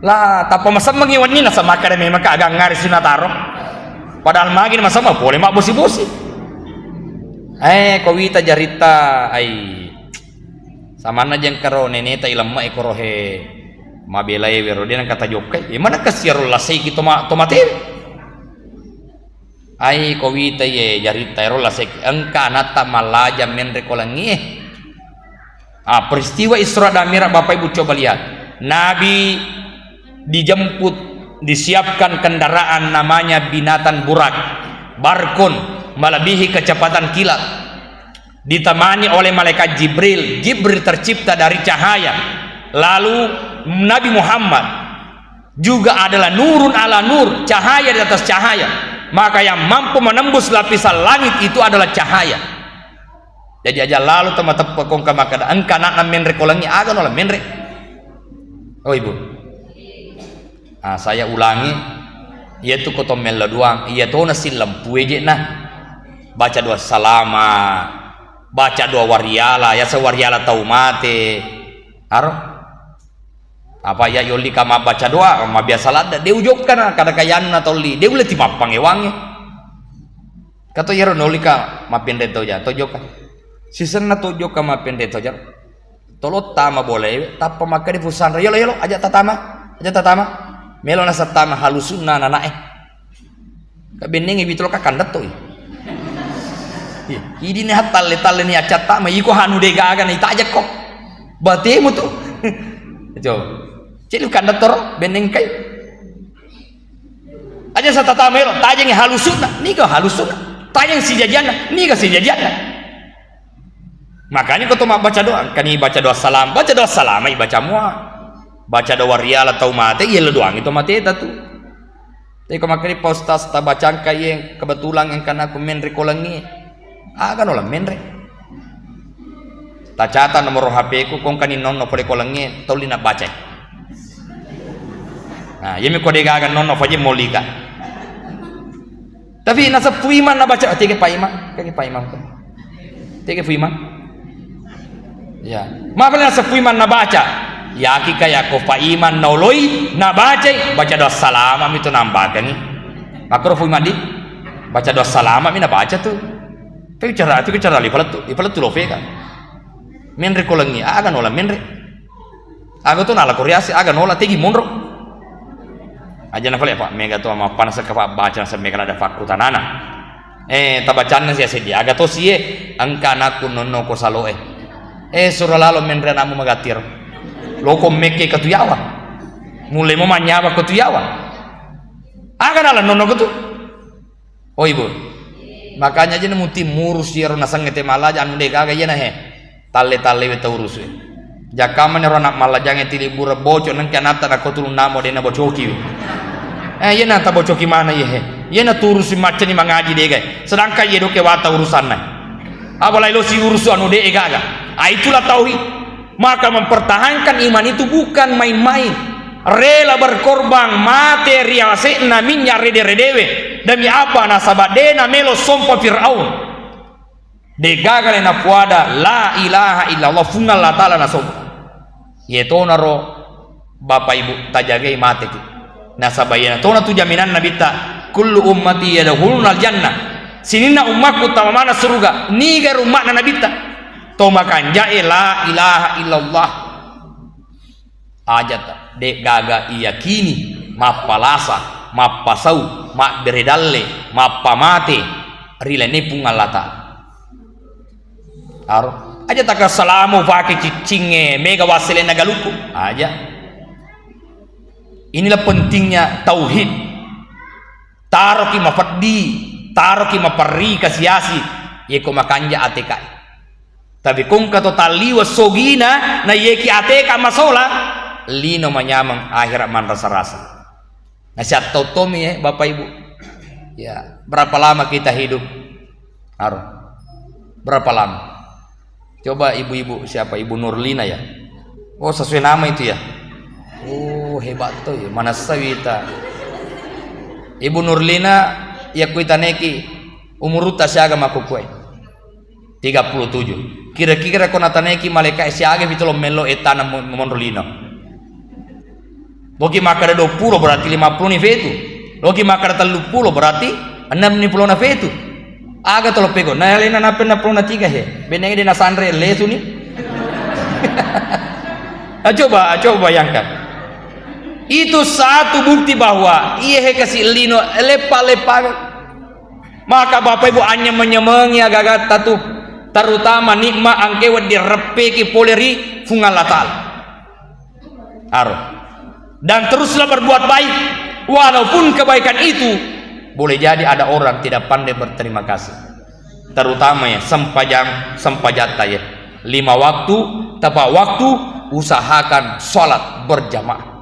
Lah, tapa masam mengiwan ni nasa makare memang kagak ngaris sinataro. Padahal magin masama boleh mak bosi-bosi. Kowita jarita samana jeng karo neneta ilamma ekorohe mabelai wero dia kata jokai. Mana kasirul lasai kita tomate. Kowita ye jarita ero lasai engka nata malaja menre kolangi. Peristiwa Isra dan Mi'raj Bapak Ibu coba lihat. Nabi dijemput, disiapkan kendaraan namanya binatang burak, barkun, melebihi kecepatan kilat. Ditemani oleh malaikat Jibril. Jibril tercipta dari cahaya. Lalu Nabi Muhammad juga adalah nurun ala nur, cahaya di atas cahaya. Maka yang mampu menembus lapisan langit itu adalah cahaya. Jadi aja lalu teman-teman pekong kamakada engka nak menre kolangi aga nola menre. Oh ibu, saya ulangi, ia tu kotom mela doang, ia tu nasi lampu aja nah, baca doa salama, baca doa wariala, ya sewariala tau mate, aro, apa ya yoli kama baca doa, kama biasa lada, dia ujokkan kada kayan atau li, dia boleh timapang ewangi, kata yaro noli ka mapinde to ja, tojokan. Season na tujuh kama pendeto jar tolot tama boleh tapa maka di pusandra yolo aja tatama melo na sa tama halusun na nanae kabening ibitlo ka kandat to idi ni hatal ni acat tama iko hanu de gaga ni tajak kok batemu to jo cilu kandat toro beneng kai aja sa tatama melo tajang halusun ni ka halusun tajang si jajana ni ka si jajana. Makanya kau tuh baca doa, kan baca doa salam, baca mua, baca doa rial atau mate, iya lo doang itu mate itu tuh. Tapi kau makari postas tabacang kaya kebetulan yang kan aku menre kolangi. Aga nolah menre. Tacata nomor HP ku kong kanin nonno pore kolangi toli nak baca. Nah, yemi kode gaga nonno faje molika. Tapi nasa puiman na baca tege paima, kage paima ko. Tege puiman. Ya, mapala nasa puiman na baca. Yaki kaya ko paiman nauloi na baca doa salama itu nambakan ni. Makro puiman di baca doa salama mi na baca tu. Tapi cara lipalat tu lofe kan. Menre kolangi aga nola menre. Aga tu nala koreasi aga nola tegi monro. Aja na pak mega to ma panas ka baca sa mega ada fakutanana tabacan sia sedia aga to sie angka naku nonno ko saloe suralalo menre namu magatir loko meke katuyawa mulai mo manyawa katuyawa aga nala nonno ko tu oh ibu makanya aja muti murus yero nasangete malaja anu de gaga yena he talle weta urus jakaman ro nak malajange tilibura boco nang kanata na kotul namo de na bocoki yena ta bocoki mana ye yena turusi macam ni mangaji de gai sedangkan ye doke wata urusan na abalai lo si urusan anu de gaga itulah tauhid maka mempertahankan iman itu bukan main-main rela berkorban material sekna minya rede-redewe demi apa nasabadena melo sompa Fir'aun de gaga na puada la ilaha illallah fungal la ta'ala na sompa yetona ro bapak ibu tajagai mate ki nasabayana tona tu jaminan nabi ta kullu ummati yadkhulunal jannah sinina ummatku tamamana surga niga umatna nabi ta to makan jae la ilaha illallah ajata de gaga iyakini mappalasa mappasau ma beredalle mappamate rilene pungalata aro aja taka salamu pakai cicinge mega wasile nagaluku aja. Inilah pentingnya tauhid. Taroki mafaddi, taroki maparri kasiasi, yeko makanja ateka. Tapi kung kato taliwa sogina na yeki ateka masola, lino manyamang akhirat man rasa-rasa. Nasihat tautomi Bapak Ibu. Ya, berapa lama kita hidup? Aro. Berapa lama? Coba ibu-ibu siapa? Ibu Nurlina ya. Oh, sesuai nama itu ya. Oh, hebat tuh ya. Mana sawita. Ibu Nurlina ya kuita neki umur uta siaga makukue 37. Kira-kira kona taneki malaikat siaga itu lo melo etana Nurlina. Loki makara 20 berarti 50 ni fetu. Loki makara 30 berarti 60 na fetu. Aga tolo pego. Na lena na pena pro na tiga he. Benenge de na sandre lesu ni. Coba bayangkan. Itu satu bukti bahwa ia kasih lino lepa-lepa. Maka Bapak Ibu hanya menyemangi agak tatu terutama nikmat angkewa direpeki poleri fungalatal. Aro. Dan teruslah berbuat baik walaupun kebaikan itu boleh jadi ada orang tidak pandai berterima kasih. Terutama ya sempajata ya. 5 waktu tepat waktu usahakan sholat berjamaah.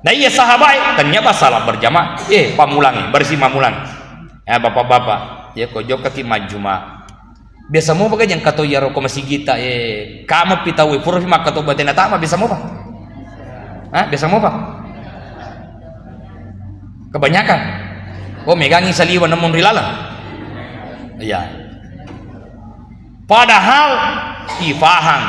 Nah iya sahabat ternyata salah berjamaah pamulangi bersih mamulang ya bapak-bapak ya kojok kaki majuma biasa mau pakai yang kato yaro ko masih kita kamu pitawi purfi mak kato batena tama bisa mau pak biasa mau pak kebanyakan megangi saliwa namun rilala ya padahal ifahang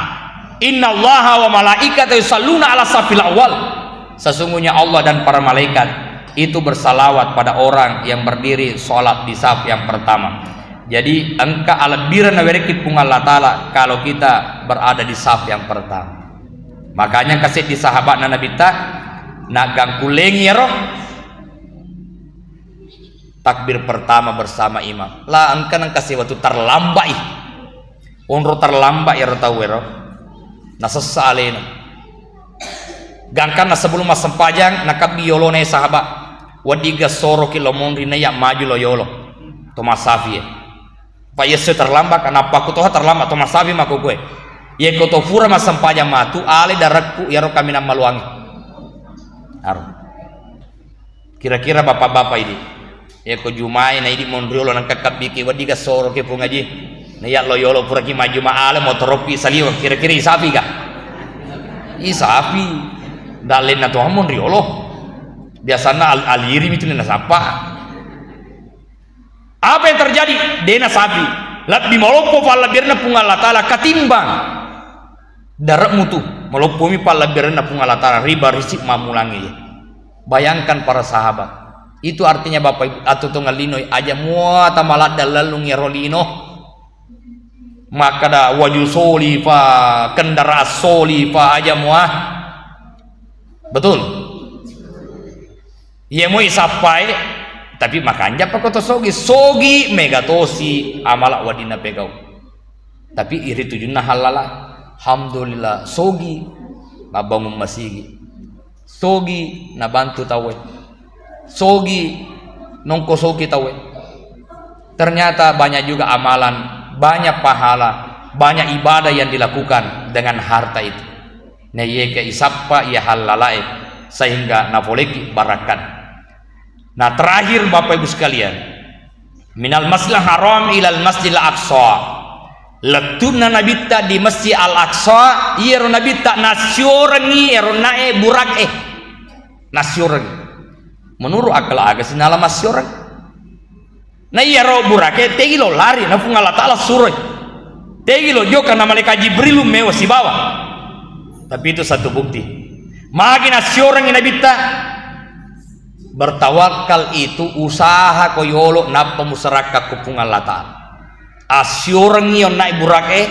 innallaha wa malaikatahu yusalluna ala safil awal. Sesungguhnya Allah dan para malaikat itu bersalawat pada orang yang berdiri sholat di saf yang pertama. Jadi engka alabira naweriki pungal ta'ala kalau kita berada di saf yang pertama. Makanya kasih di sahabat Nabi ta nagang kulengi ya roh. Takbir pertama bersama imam. Lah engka nang kasih waktu terlambat ih. Unro terlambat ya roh tahu roh. Nasesalena. Gangkan sebelum mas sempajang nakabi yolo ne sahabat wadiga soro kilo mondri ya maju lo yolo Thomas Safi pak yesu terlambat kenapa aku toh terlambat Thomas Safi maku gue ye koto fura mas sempajang matu ale darakku ya ro kami nama luangi Kira-kira bapak-bapak ini ya ko jumai na ini mondriolo nang kakap biki wadi ka soro ke pungaji na ya loyolo pura ki maju maale motoropi saliwa kira-kira isapi ka isapi dalen na to mondriolo biasanya aliri itu na sapa apa yang terjadi dena sapi lebih malopo pala birna pungala taala katimbang darat mutu malopo mi pala birna pungala taala riba risik mamulangi. Bayangkan para sahabat, itu artinya bapak ibu atau tunggalino aja mua tamalat dalalung ya rolino, maka da waju soli fa kendara soli fa aja mua, betul? Iya mau isapai, tapi makanya pak koto sogi megatosi amalak wadina pegau, tapi iri tujunna halala, alhamdulillah sogi nabangun masigi. Sogi na bantu tawe, sogi nongko sogi tawe. Ternyata banyak juga amalan, banyak pahala, banyak ibadah yang dilakukan dengan harta itu. Nah ye ke isappa ya halalai sehingga nafoleki barakat. Nah terakhir bapak ibu sekalian, minal masjidil haram ilal masjidil aqsa. Letuna nabita di masjid al aqsa, iya nabita nasyorangi eronae burak nasyorangi. Menurut akal aga sinala masyorangi. Na iya ro burake tegi lo lari na fungala taala suroi. Tegi lo joka na malaikat Jibril mewa si bawah. Tapi itu satu bukti. Magi nasyorangi nabita bertawakal itu usaha koyolo napa musaraka kupungan lataan. Asyurang yon naik burake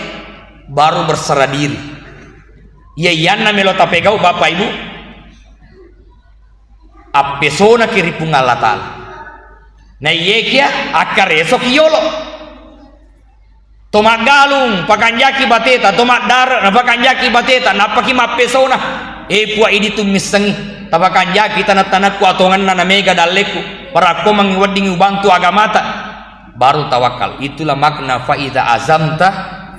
baru berserah diri. Ya yana melo tapegau bapak ibu. Apesona kiri pungalatan. Na yekia akar esok yolo. Tomak galung pakanjaki bateta, tomak dar pakanjaki bateta, napaki mapesona. Pua ini tu misengi. Tapakanjaki tanah-tanah ku atongan na mega daleku. Para ko mangiwading ubantu agamata. Baru tawakal. Itulah makna faida azamta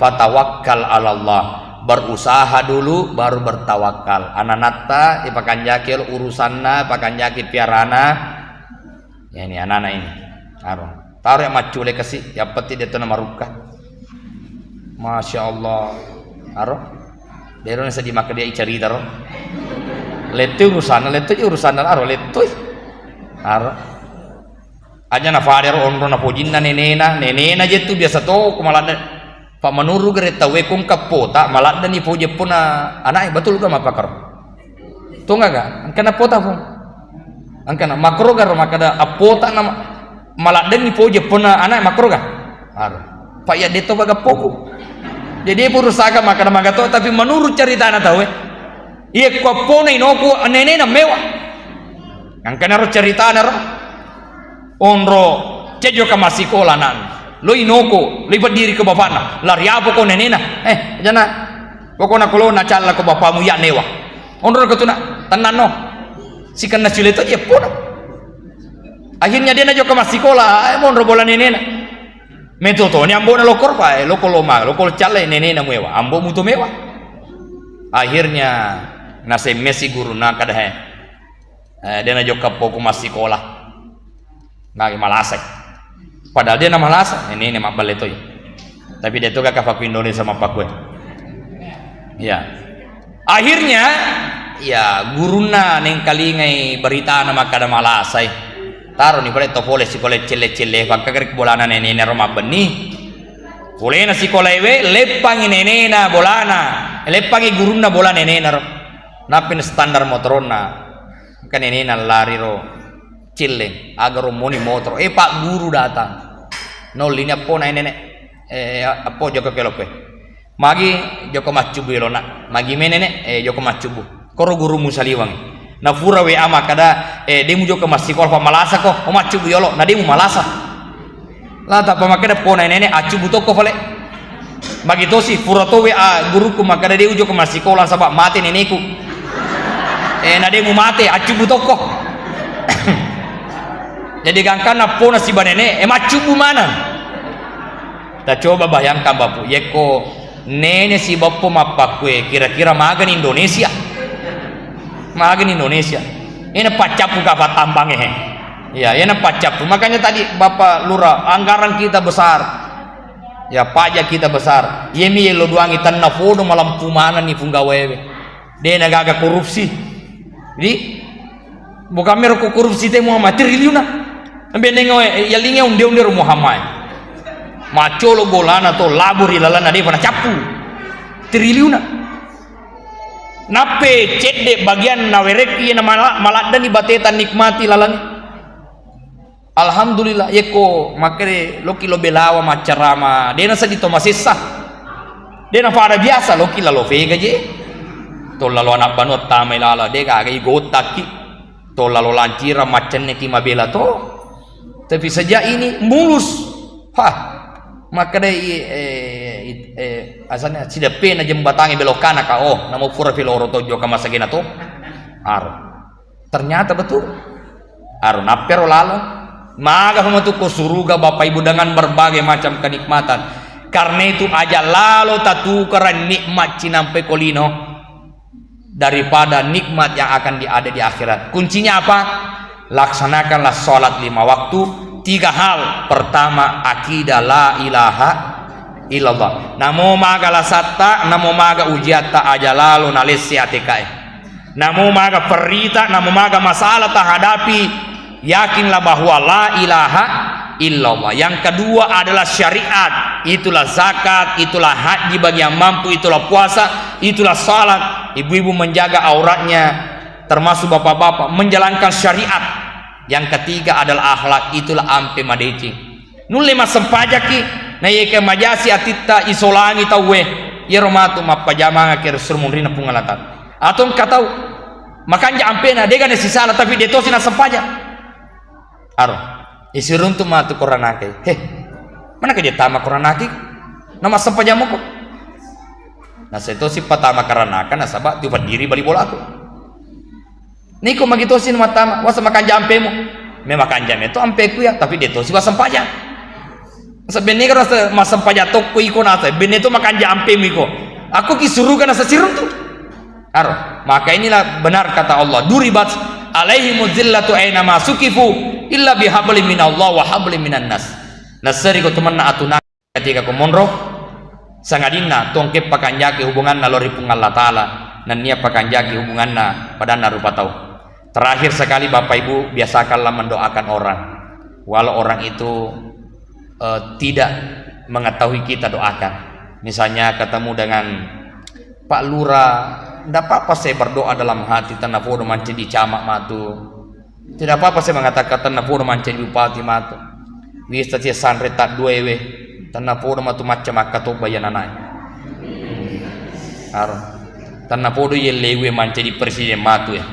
fatawakkal ala Allah. Berusaha dulu baru bertawakal. Ananata ipakanjaki urusanna pakanjaki piarana. Ya ini anak-anak ini. Taruh yang macule kasih ya peti dia tanah maruka. Masya Allah. Aro. Dia orang sedih maka dia cari taro. Letu urusan aro letu. Aro. Aja na fader onro na pojinna nenena jetu biasa to kumalada pa manuru gere tawe kung kapota malada ni poje puna anak betul ga mapakar to nga angkana pota po angkana makro gar makada apota na malada ni poje puna anak makro ga ar pa ya deto baga poko jadi purusaga makada magato tapi menurut cerita na tawe iya ko pona inoku nenena mewa angkana ro cerita na ro onro cejo ka masikola nan lo inoko lipat diri ke bapakna lari apa ko nenena jana pokona kolo na chala ko bapamu ya newa onro ketuna tenan no sikan na cileto ya pun akhirnya dia na jo ka masikola onro bola nenena metoto ni ambo na lokor pa lokolo ma lokol chala nenena mewa ambo mutu mewa akhirnya na se mesi guru na kada dia na jo ka poko masikola nggak malasek padahal dia nama malasek ini mak baleto ya tapi dia tuh gak kafaku Indonesia sama pak gue ya akhirnya ya guruna neng kali ngai berita nama kada malasai taruh nih boleh topole si kole cele fakir bolana nene roma beni boleh si kole we lepangi nene na bolana lepangi guruna bola nene na napin standar motorona kan nene na lari ro Cileng agar moni motor pak guru datang nol ini apa na nenek apa joko kelope magi joko macubu elona magi menene joko macubu koro guru musaliwang na fura we ama kada demu joko masikol pa malasa ko o macubu yolo na demu malasa la ta pa makada po na nenek acubu toko fale magi tosi fura to we guru ku makada deu joko masikola sabab mate neneku na demu mate acubu toko jadi gangkan napona si banene macubu mana kita coba bayangkan bapu yeko nene si bapu mapakwe kira-kira magan Indonesia Ini pacapu kafa tambangnya. Ya, ini pacapu. Makanya tadi Bapak Lurah, anggaran kita besar. Ya, pajak kita besar. Yemi lo duangi tanah fodo malam pumana nih punggawewe. Dia nagaga korupsi. Jadi bukan mereka korupsi temu sama triliun na. Ambil nengoe ya linge unde Muhammad. Macolo golana to labur ilalana dia pernah capu. Triliun na. Nape cedek bagian nawereki na malada ni batetan nikmati lalani. Alhamdulillah yeko makere loki lo belawa macarama dena sa dito masisa dena fara biasa loki la lo fega je to la lo anak banot tamay lala de ga igotaki to la lo lancira macenne ti mabela to tapi saja ini mulus makere asana sida pena jembatangi belokana ka namo pura filoro tojo ka masagena to ternyata betul napero lalo. Maka menutup suruga Bapak Ibu dengan berbagai macam kenikmatan. Karena itu aja lalu tatukaran nikmat cinampe kolino daripada nikmat yang akan ada di akhirat. Kuncinya apa? Laksanakanlah sholat 5 waktu. 3 hal. Pertama, akidah la ilaha illallah. Namo maga lasatta, namo maga ujiata aja lalu nalesi atikae. Namo maga perita, namo maga masalah tak hadapi. Yakinlah bahwa la ilaha illallah. Yang kedua adalah syariat. Itulah zakat, itulah haji bagi yang mampu, itulah puasa, itulah salat. Ibu-ibu menjaga auratnya, termasuk bapak-bapak menjalankan syariat. Yang ketiga adalah akhlak, itulah ampe madeci. Nulle masempajaki na yeke majasi atita isolangi tawe yeromatu mapajamanga kir surmunrina pungalatan. Atau katau makanya ampe na dega sisala tapi detosina sempaja. Isirun tu matu koranake. Mana ke dia tama koranake? Nama sempajamu kok. Nah seto si patama karanaka na sabak tu berdiri bali bola aku. Niko magitosin matama wasa makan jampemu. Memang makan jam itu ampeku ya tapi dia tu si wasampaja. Sebenarnya kan rasa masampaja toko iko nasa. Ben itu makan jampemu iko. Aku kisurukan nasa sirun tu. Maka inilah benar kata Allah. Duribat alaihimuz zillatu aina ma sukifu illa bihablim minallah wa hablim minan nas. Nasari ko temanna atuna ketika ko monro sangadina tongke pakanjaki hubunganna lori pung Allah taala nan nia pakanjaki hubunganna padana rupa tau. Terakhir sekali Bapak Ibu biasakanlah mendoakan orang walau orang itu tidak mengetahui kita doakan. Misalnya ketemu dengan Pak Lurah, tidak apa-apa saya berdoa dalam hati tanah fodo mancing di camak matu. Tidak apa-apa saya mengatakan tanah fodo mancing di bupati matu. Wis tadi sanre tak dua ewe tanah fodo matu macam akato bayan anai. Tanah fodo ye lewe mancing di presiden matu ya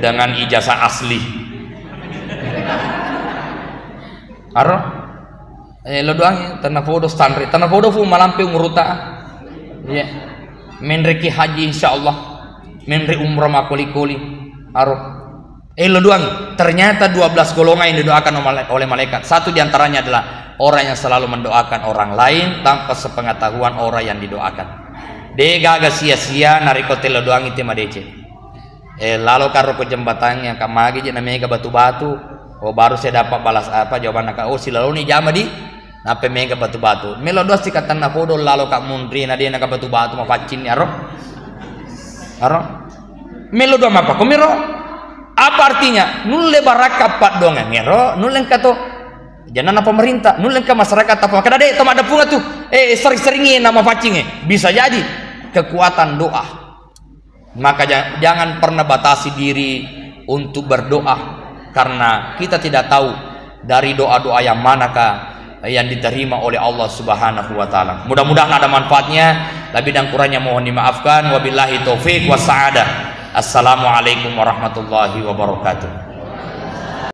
dengan ijazah asli. Lo doang tanah fodo sanre tanah fodo fu malampe umuruta. Ya. Menreki haji insyaallah menre umrah makuli-kuli lo doang. Ternyata 12 golongan yang didoakan oleh malaikat. Satu diantaranya adalah orang yang selalu mendoakan orang lain tanpa sepengetahuan orang yang didoakan. Dia gak sia-sia narikote lo doang itu madece. Lalu karo ke jembatannya kamagi je namanya batu-batu. Baru saya dapat balas apa jawaban nak. Si lalu ni jama di nape mega batu-batu melodos si kata na fodo lalu kak mundri na dia nak batu-batu ma facin aro melodo apa kok mero apa artinya nulle baraka pat dong ngero nulle kato jangan pemerintah nulle ke masyarakat apa kada deh toma ada punga tuh sering-seringin nama facingnya bisa jadi kekuatan doa. Maka jangan pernah batasi diri untuk berdoa karena kita tidak tahu dari doa-doa yang manakah yang diterima oleh Allah Subhanahu wa taala. Mudah-mudahan ada manfaatnya. Lebih dan kurangnya mohon dimaafkan. Wabillahi taufik was sa'adah. Assalamualaikum warahmatullahi wabarakatuh.